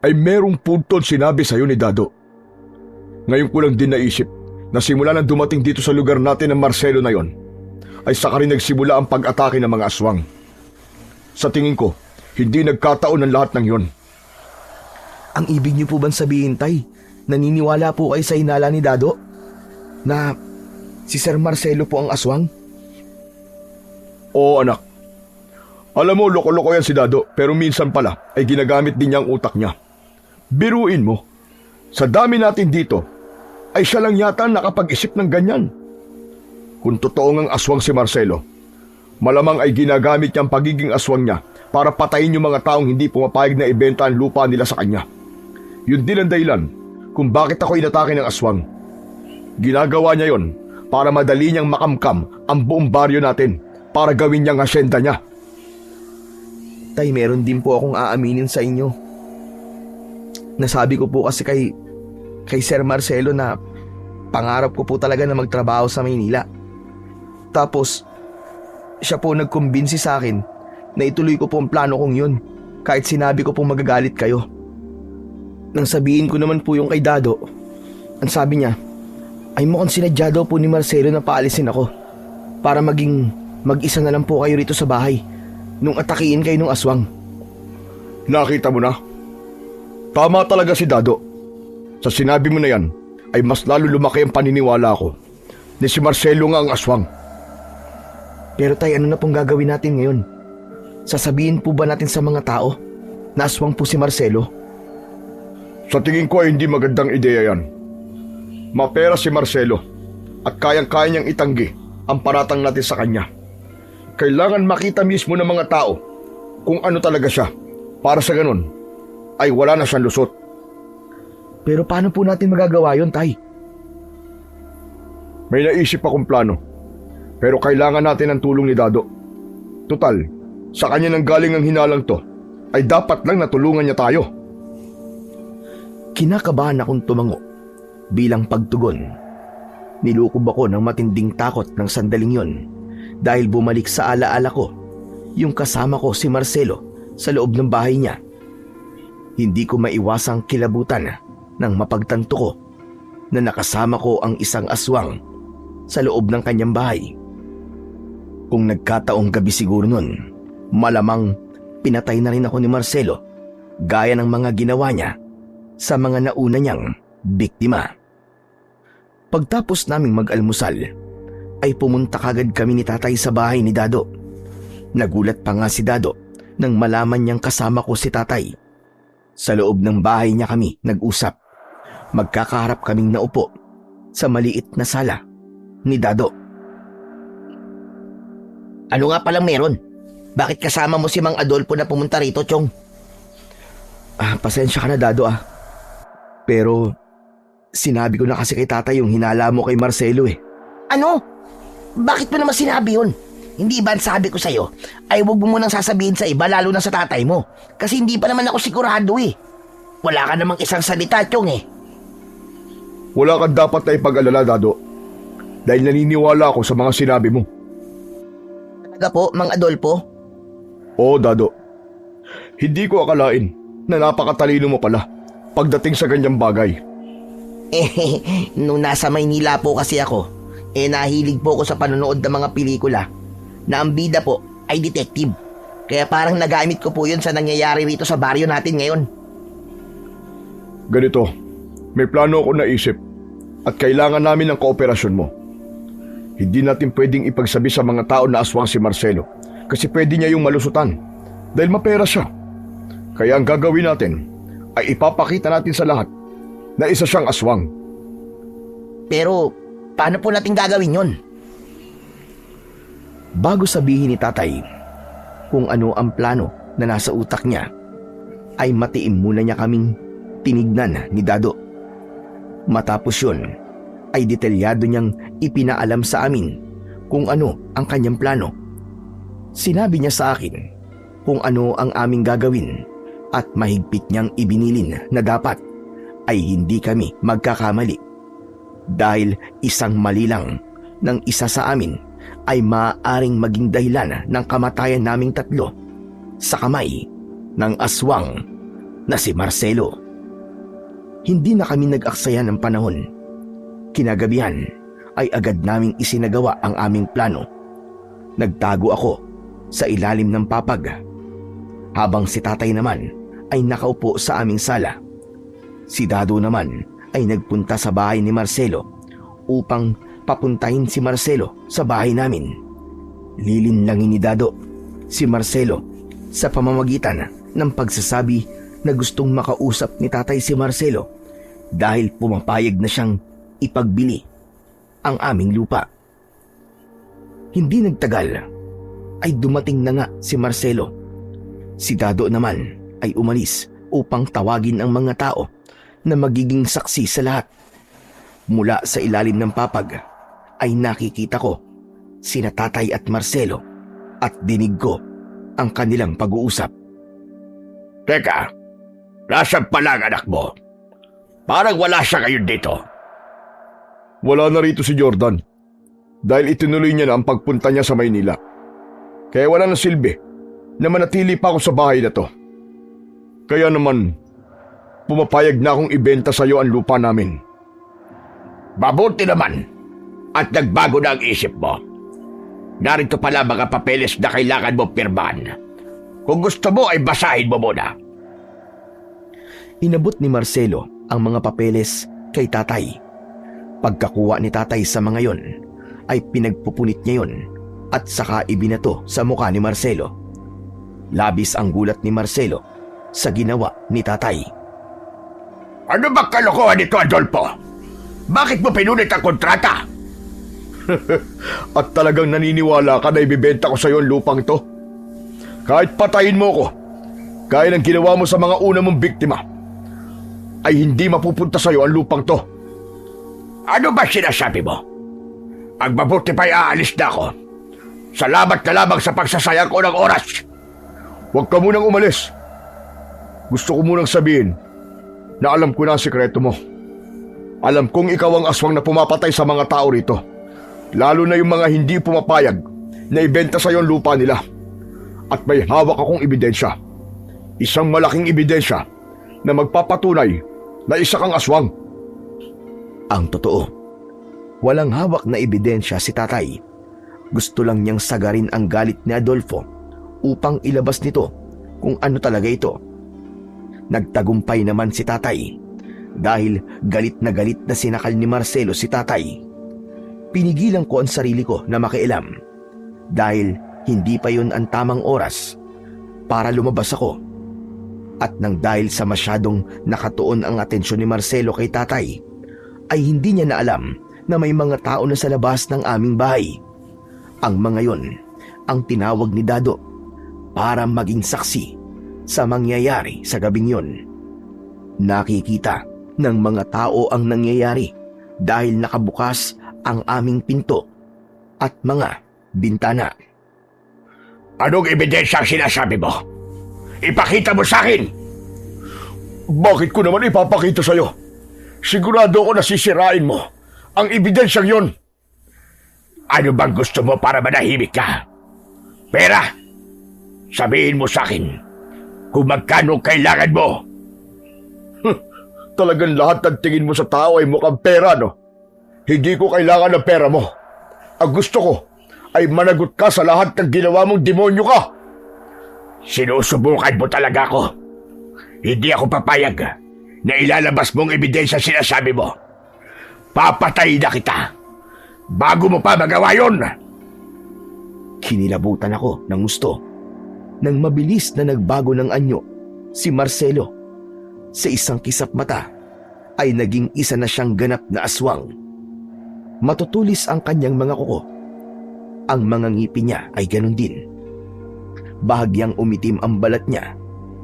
ay merong puntod sinabi sa'yo ni Dado. Ngayon ko lang din naisip na simula nang dumating dito sa lugar natin ng Marcelo na yon, ay saka rin nagsimula ang pag-atake ng mga aswang. Sa tingin ko, hindi nagkataon ang lahat ng yon. Ang ibig niyo po bang sabihin, Tay, naniniwala po kayo sa hinala ni Dado? Na si Sir Marcelo po ang aswang? Oo, anak. Alam mo, loko-loko yan si Dado, pero minsan pala ay ginagamit din niya ang utak niya. Biruin mo, sa dami natin dito, ay siya lang yata nakapag-isip ng ganyan. Kung totoo ngang aswang si Marcelo, malamang ay ginagamit niyang pagiging aswang niya para patayin yung mga taong hindi pumapayag na ibenta ang lupa nila sa kanya. Yun din ang dahilan kung bakit ako inatake ng aswang. Ginagawa niya yon para madali niyang makamkam ang buong baryo natin para gawin niyang asyenda niya. Tay, meron din po akong aaminin sa inyo. Nasabi ko po kasi kay Sir Marcelo na pangarap ko po talaga na magtrabaho sa Maynila. Tapos, siya po nagkumbinsi sa akin na ituloy ko po ang plano kong yun kahit sinabi ko po magagalit kayo. Nang sabihin ko naman po yung kay Dado, ang sabi niya ay mukhang sinadya daw po ni Marcelo na paalisin ako para maging mag-isa na lang po kayo rito sa bahay nung atakiin kayo nung aswang. Nakita mo na? Tama talaga si Dado. Sa sinabi mo na yan, ay mas lalo lumaki ang paniniwala ko na si Marcelo nga ang aswang. Pero tay, ano na pong gagawin natin ngayon? Sasabihin po ba natin sa mga tao na aswang po si Marcelo? Sa tingin ko ay hindi magandang ideya yan. Mapera si Marcelo at kayang-kaya niyang itanggi ang paratang natin sa kanya. Kailangan makita mismo ng mga tao kung ano talaga siya. Para sa ganun, ay wala na siyang lusot. Pero paano po natin magagawa yun, tay? May naisip akong plano, pero kailangan natin ang tulong ni Dado. Tutal, sa kanya nang galing ang hinalang to, ay dapat lang natulungan niya tayo. Kinakabahan akong tumango bilang pagtugon. Nilukob ako ng matinding takot ng sandaling yon dahil bumalik sa alaala ko yung kasama ko si Marcelo sa loob ng bahay niya. Hindi ko maiwasang kilabutan nang mapagtanto ko na nakasama ko ang isang aswang sa loob ng kanyang bahay. Kung nagkataong gabi siguro nun, malamang pinatay na rin ako ni Marcelo gaya ng mga ginawa niya sa mga nauna niyang biktima. Pagtapos naming mag-almusal, ay pumunta kagad kami ni tatay sa bahay ni Dado. Nagulat pa nga si Dado nang malaman niyang kasama ko si tatay. Sa loob ng bahay niya kami nag-usap. Magkakaharap kaming naupo sa maliit na sala ni Dado. Ano nga palang meron? Bakit kasama mo si Mang Adolfo na pumunta rito, Chong? Pasensya ka na, Dado Pero sinabi ko na kasi kay tatay yung hinala mo kay Marcelo Ano? Bakit mo naman sinabi yun? Hindi ba sabi ko sa'yo, ay huwag mo munang sasabihin sa iba, lalo na sa tatay mo. Kasi hindi pa naman ako sigurado Wala ka namang isang salita, Chong Wala kang dapat na ipag-alala, Dado. Dahil naniniwala ako sa mga sinabi mo. Talaga po, Mang Adolfo? Oo, Dado. Hindi ko akalain na napakatalino mo pala pagdating sa ganyang bagay. Nung nasa Maynila po kasi ako, nahilig po ako sa panonood ng mga pelikula na ang bida po ay detective. Kaya parang nagamit ko po yun sa nangyayari rito sa baryo natin ngayon. Ganito, may plano ako naisip at kailangan namin ng kooperasyon mo. Hindi natin pwedeng ipagsabi sa mga tao na aswang si Marcelo kasi pwede niya yung malusutan dahil mapera siya. Kaya ang gagawin natin ay ipapakita natin sa lahat na isa siyang aswang. Pero paano po natin gagawin yon? Bago sabihin ni tatay kung ano ang plano na nasa utak niya, ay matiim muna niya kaming tinignan ni Dado. Matapos yun, ay detalyado niyang ipinaalam sa amin kung ano ang kanyang plano. Sinabi niya sa akin kung ano ang aming gagawin at mahigpit niyang ibinilin na dapat ay hindi kami magkakamali. Dahil isang mali lang ng isa sa amin ay maaaring maging dahilan ng kamatayan naming tatlo sa kamay ng aswang na si Marcelo. Hindi na kami nag-aksaya ng panahon. Kinagabihan ay agad naming isinagawa ang aming plano. Nagtago ako sa ilalim ng papag, habang si tatay naman ay nakaupo sa aming sala. Si Dado naman ay nagpunta sa bahay ni Marcelo upang papuntahin si Marcelo sa bahay namin. Lilinlangin ni Dado si Marcelo sa pamamagitan ng pagsasabi na gustong makausap ni tatay si Marcelo dahil pumapayag na siyang ipagbili ang aming lupa. Hindi nagtagal ay dumating na nga si Marcelo. Si Dado naman ay umalis upang tawagin ang mga tao na magiging saksi sa lahat. Mula sa ilalim ng papag ay nakikita ko sina tatay at Marcelo at dinig ko ang kanilang pag-uusap. Teka, nasaan pala ang anak mo? Parang wala siya ngayon dito. Wala na rito si Jordan dahil itinuloy niya na ang pagpunta niya sa Maynila. Kaya wala na silbi na manatili pa ako sa bahay na to. Kaya naman, pumapayag na akong ibenta sa iyo ang lupa namin. Mabuti naman at nagbago na ang isip mo. Narito pala mga papeles na kailangan mo pirmahan. Kung gusto mo ay basahin mo muna. Inabot ni Marcelo ang mga papeles kay tatay. Pagkakuha ni tatay sa mga yon, ay pinagpupunit niya yon at saka ibinato sa mukha ni Marcelo. Labis ang gulat ni Marcelo sa ginawa ni tatay. Ano ba kalokohan nito, Adolfo? Bakit mo pinunit ang kontrata? At talagang naniniwala ka na ibibenta ko sa iyo ang lupang to? Kahit patayin mo ko, gaya ng ginawa mo sa mga una mong biktima, ay hindi mapupunta sa iyo ang lupang to. Ano ba sinasabi mo? Ang mabuti pa'y aalis na ako. Salamat na lamang sa pagsasayang ko ng oras. Huwag ka munang umalis. Gusto ko munang sabihin na alam ko na ang sikreto mo. Alam kong ikaw ang aswang na pumapatay sa mga tao rito. Lalo na yung mga hindi pumapayag na ibenta sa iyo ang lupa nila. At may hawak akong ebidensya. Isang malaking ebidensya na magpapatunay na isa kang aswang. Ang totoo, walang hawak na ebidensya si tatay. Gusto lang niyang sagarin ang galit ni Adolfo upang ilabas nito kung ano talaga ito. Nagtagumpay naman si tatay dahil galit na sinakal ni Marcelo si tatay. Pinigilan ko ang sarili ko na makialam dahil hindi pa yun ang tamang oras para lumabas ako. At nang dahil sa masyadong nakatuon ang atensyon ni Marcelo kay tatay, ay hindi niya na alam na may mga tao na sa labas ng aming bahay. Ang mga yon ang tinawag ni Dado para maging saksi sa mangyayari sa gabing yon. Nakikita ng mga tao ang nangyayari dahil nakabukas ang aming pinto at mga bintana. Anong ebidensya ang sinasabi mo? Ipakita mo sa akin! Bakit ko naman ipapakita sa iyo? Sigurado ako na sisirain mo ang ebidensyang yon. Ano bang gusto mo para manahimik ka? Pera! Sabihin mo sa akin kung magkano kailangan mo. Talagang lahat ng tingin mo sa tao ay mukhang pera, no? Hindi ko kailangan ng pera mo. Ang gusto ko ay managot ka sa lahat ng ginawa mong demonyo ka. Sinusubukan mo talaga ako. Hindi ako papayag na ilalabas mong ebidensya sinasabi mo. Papatayin na kita bago mo pa magawa yun. Kinilabutan ako ng gusto nang mabilis na nagbago ng anyo si Marcelo. Sa isang kisap mata ay naging isa na siyang ganap na aswang. Matutulis ang kanyang mga kuko. Ang mga ngipin niya ay ganun din. Bahagyang umitim ang balat niya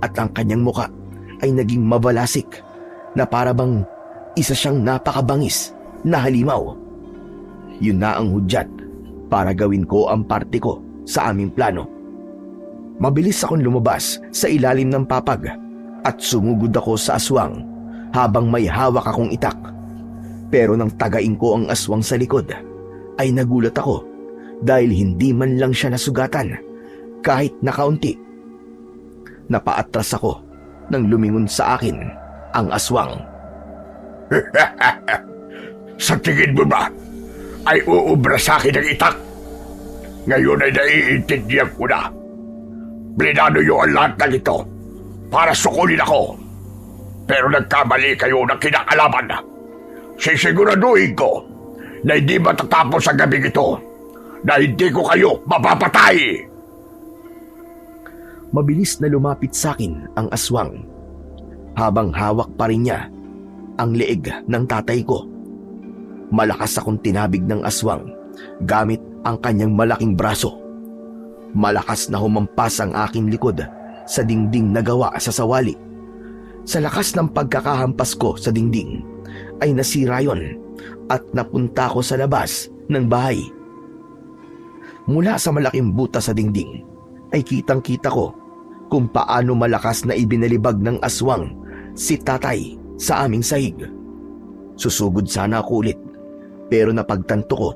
at ang kanyang muka ay naging mabalasik na para bang isa siyang napakabangis na halimaw. Yun na ang hudyat para gawin ko ang parte ko sa aming plano. Mabilis akong lumabas sa ilalim ng papag at sumugod ako sa aswang habang may hawak akong itak. Pero nang tagain ko ang aswang sa likod, ay nagulat ako dahil hindi man lang siya nasugatan kahit na kaunti. Napaatras ako nang lumingon sa akin ang aswang. Sa tingin mo ba ay uubra sa akin ang itak? Ngayon ay naiintindihan ko na. Plinano nyo ang lahat ng ito para sukulin ako. Pero nagkamali kayo ng kinakalaban. Sisiguraduhin ko na hindi matatapos ang gabing ito, na hindi ko kayo mapapatay. Mabilis na lumapit sa akin ang aswang habang hawak pa rin niya ang leeg ng tatay ko. Malakas akong tinabig ng aswang gamit ang kanyang malaking braso. Malakas na humampas ang aking likod sa dingding na gawa sa sawali. Sa lakas ng pagkakahampas ko sa dingding ay nasira yon at napunta ko sa labas ng bahay. Mula sa malaking buta sa dingding ay kitang-kita ko kung paano malakas na ibinalibag ng aswang si tatay sa aming sahig. Susugod sana ako ulit pero napagtanto ko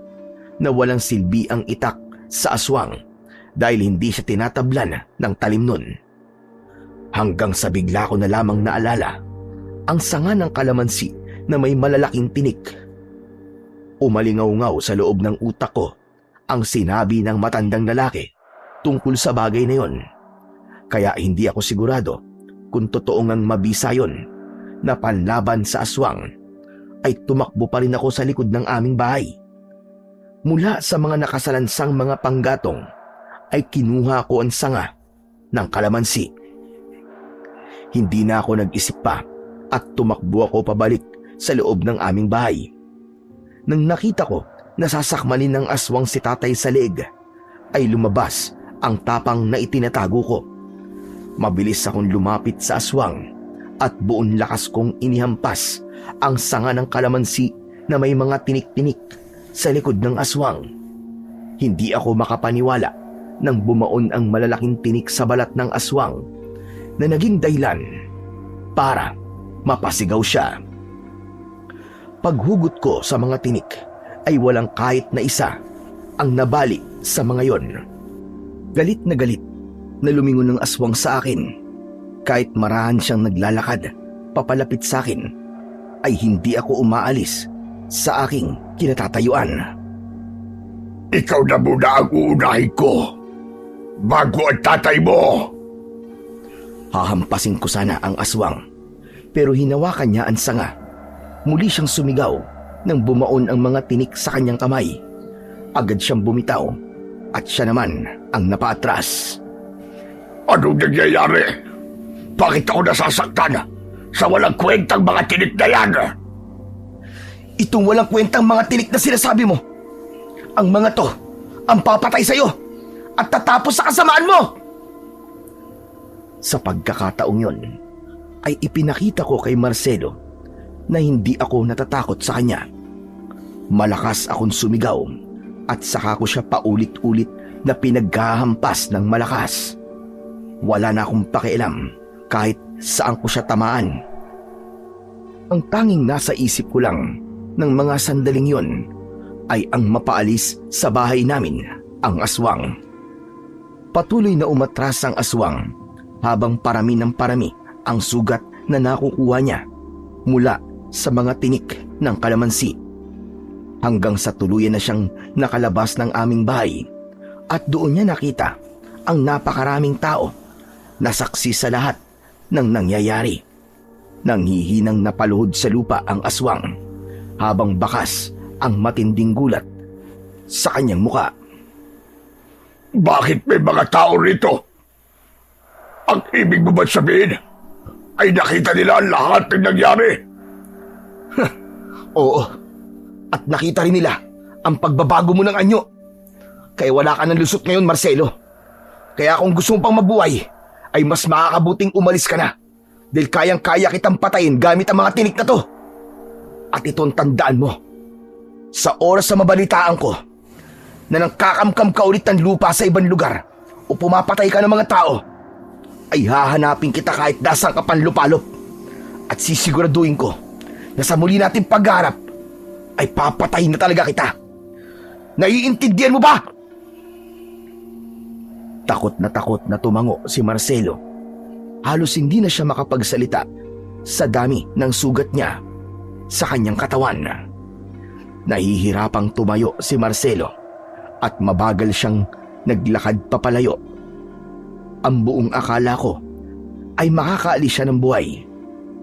na walang silbi ang itak sa aswang dahil hindi siya tinatablan ng talim nun. Hanggang sa bigla ko na lamang naalala ang sanga ng kalamansi na may malalaking tinik. Umalingaw-ngaw sa loob ng utak ko ang sinabi ng matandang lalaki tungkol sa bagay na yon. Kaya hindi ako sigurado kung totoo ngang mabisa yon na panlaban sa aswang, ay tumakbo pa rin ako sa likod ng aming bahay. Mula sa mga nakasalansang mga panggatong ay kinuha ko ang sanga ng kalamansi. Hindi na ako nag-isip pa at tumakbo ako pabalik sa loob ng aming bahay. Nang nakita ko na sasakmalin ng aswang si tatay sa leeg, ay lumabas ang tapang na itinatago ko. Mabilis akong lumapit sa aswang at buong lakas kong inihampas ang sanga ng kalamansi na may mga tinik-tinik sa likod ng aswang. Hindi ako makapaniwala nang bumaon ang malalaking tinik sa balat ng aswang na naging dahilan para mapasigaw siya. Paghugot ko sa mga tinik ay walang kahit na isa ang nabali sa mga yon. Galit na lumingon ng aswang sa akin. Kahit marahan siyang naglalakad papalapit sa akin, ay hindi ako umaalis sa aking kinatatayuan. Ikaw na muna ang uunahin ko bago ang tatay mo. Hahampasin ko sana ang aswang, pero hinawakan niya ang sanga. Muli siyang sumigaw nang bumaon ang mga tinik sa kanyang kamay. Agad siyang bumitaw at siya naman ang napaatras. Anong nangyayari? Bakit ako nasasaktan sa walang kwentang mga tinik na yan? Itong walang kwentang mga tinik na sinasabi mo, ang mga to ang papatay sa'yo at tatapos sa kasamaan mo! Sa pagkakataong yon, ay ipinakita ko kay Marcelo na hindi ako natatakot sa kanya. Malakas akong sumigaw at saka ko siya paulit-ulit na pinaghahampas ng malakas. Wala na akong pakialam kahit saan ko siya tamaan. Ang tanging nasa isip ko lang ng mga sandaling yon ay ang mapaalis sa bahay namin ang aswang. Patuloy na umatras ang aswang habang parami ng parami ang sugat na nakukuha niya mula sa mga tinik ng kalamansi. Hanggang sa tuluyan na siyang nakalabas ng aming bahay at doon niya nakita ang napakaraming tao na saksi sa lahat ng nangyayari. Nanghihinang napaluhod sa lupa ang aswang habang bakas ang matinding gulat sa kanyang muka. Bakit may mga tao rito? Ang ibig mo ba sabihin ay nakita nila ang lahat ng nangyari? Oo, at nakita rin nila ang pagbabago mo ng anyo. Kaya wala ka ng lusot ngayon, Marcelo. Kaya kung gusto mo pang mabuhay, ay mas makakabuting umalis ka na. Dahil kayang-kaya kitang patayin gamit ang mga tinik na to. At ito ang tandaan mo. Sa oras na mabalitaan ko na nangkakamkam ka ulit ng lupa sa ibang lugar o pumapatay ka ng mga tao, ay hahanapin kita kahit dasang ka panlupalop. At sisiguraduhin ko na sa muli nating pagharap ay papatayin na talaga kita. Naiintindihan mo ba? Takot na tumango si Marcelo. Halos hindi na siya makapagsalita sa dami ng sugat niya sa kanyang katawan. Nahihirapang tumayo si Marcelo at mabagal siyang naglakad papalayo. Ang buong akala ko ay makakaalis siya ng buhay,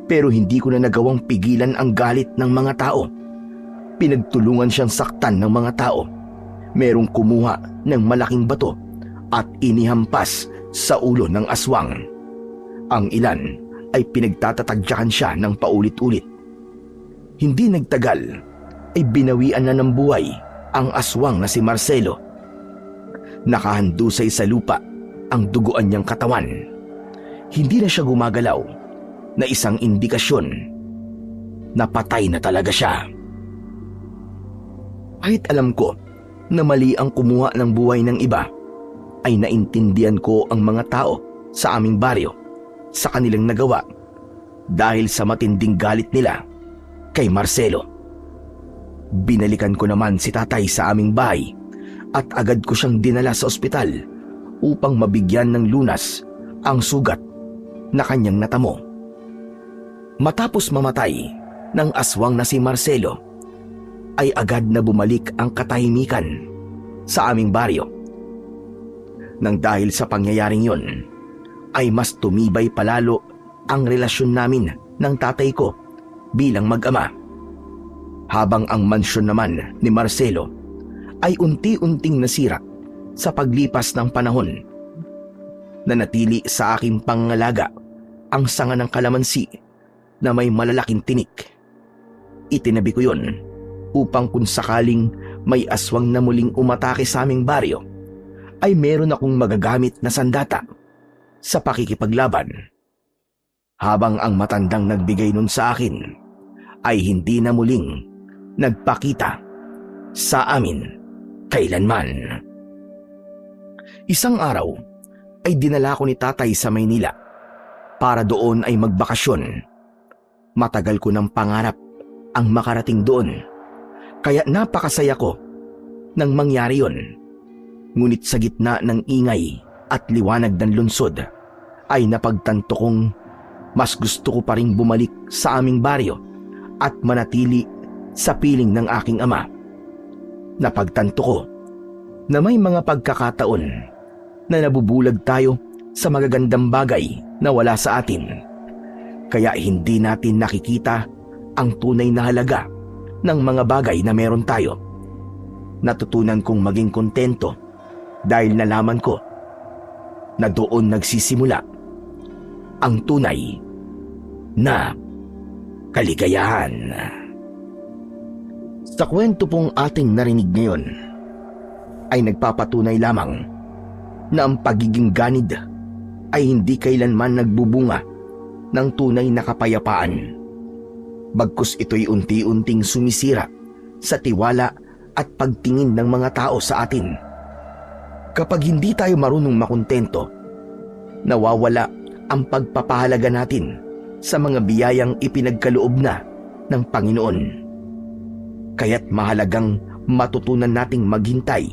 pero hindi ko na nagawang pigilan ang galit ng mga tao. Pinagtulungan siyang saktan ng mga tao. Merong kumuha ng malaking bato at inihampas sa ulo ng aswang. Ang ilan ay pinagtatatagyakan siya ng paulit-ulit. Hindi nagtagal ay binawian na ng buhay ang aswang na si Marcelo. Nakahandusay sa lupa ang duguan niyang katawan. Hindi na siya gumagalaw, na isang indikasyon na patay na talaga siya. Kahit alam ko na mali ang kumuha ng buhay ng iba, ay naintindihan ko ang mga tao sa aming baryo sa kanilang nagawa dahil sa matinding galit nila kay Marcelo. Binalikan ko naman si tatay sa aming bahay at agad ko siyang dinala sa ospital upang mabigyan ng lunas ang sugat na kanyang natamo. Matapos mamatay ng aswang na si Marcelo, ay agad na bumalik ang katahimikan sa aming baryo. Nang dahil sa pangyayaring yon, ay mas tumibay palalo ang relasyon namin ng tatay ko bilang mag-ama. Habang ang mansyon naman ni Marcelo ay unti-unting nasira sa paglipas ng panahon. Nanatili sa aking pangangalaga ang sanga ng kalamansi na may malalaking tinik. Itinabi ko yon upang kung sakaling may aswang na muling umatake sa aming baryo, ay meron akong magagamit na sandata sa pakikipaglaban. Habang ang matandang nagbigay nun sa akin ay hindi na muling nagpakita sa amin kailanman. Isang araw ay dinala ko ni tatay sa Maynila para doon ay magbakasyon. Matagal ko ng pangarap ang makarating doon, kaya napakasaya ko nang mangyari yon. Ngunit sa gitna ng ingay at liwanag ng lungsod ay napagtanto kong mas gusto ko pa ring bumalik sa aming baryo at manatili sa piling ng aking ama. Napagtanto ko na may mga pagkakataon na nabubulag tayo sa magagandang bagay na wala sa atin, kaya hindi natin nakikita ang tunay na halaga ng mga bagay na meron tayo. Natutunan kong maging kontento dahil nalaman ko na doon nagsisimula ang tunay na kaligayahan. Sa kwento pong ating narinig ngayon ay nagpapatunay lamang na ang pagiging ganid ay hindi kailanman nagbubunga ng tunay na kapayapaan. Bagkus ito'y unti-unting sumisira sa tiwala at pagtingin ng mga tao sa atin. Kapag hindi tayo marunong makontento, nawawala ang pagpapahalaga natin sa mga biyayang ipinagkaloob na ng Panginoon. Kaya't mahalagang matutunan nating maghintay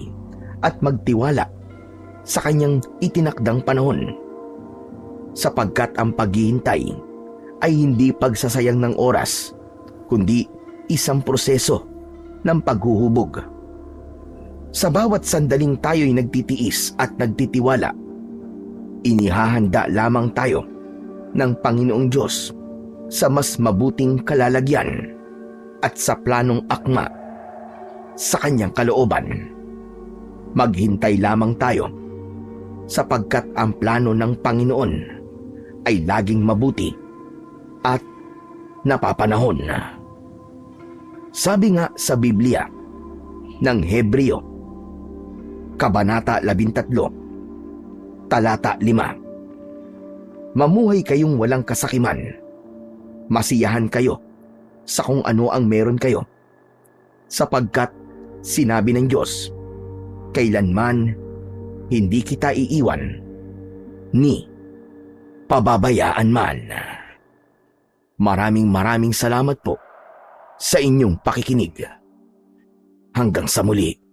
at magtiwala sa kanyang itinakdang panahon. Sapagkat ang paghihintay ay hindi pagsasayang ng oras, kundi isang proseso ng paghuhubog. Sa bawat sandaling tayo'y nagtitiis at nagtitiwala, inihahanda lamang tayo ng Panginoong Diyos sa mas mabuting kalalagyan at sa planong akma sa kanyang kalooban. Maghintay lamang tayo sapagkat ang plano ng Panginoon ay laging mabuti at napapanahon. Sabi nga sa Biblia, ng Hebreo, Kabanata 13, Talata 5. Mamuhay kayong walang kasakiman. Masiyahan kayo sa kung ano ang meron kayo, sapagkat sinabi ng Diyos, kailanman hindi kita iiwan ni pababayaan man. Maraming salamat po sa inyong pakikinig. Hanggang sa muli.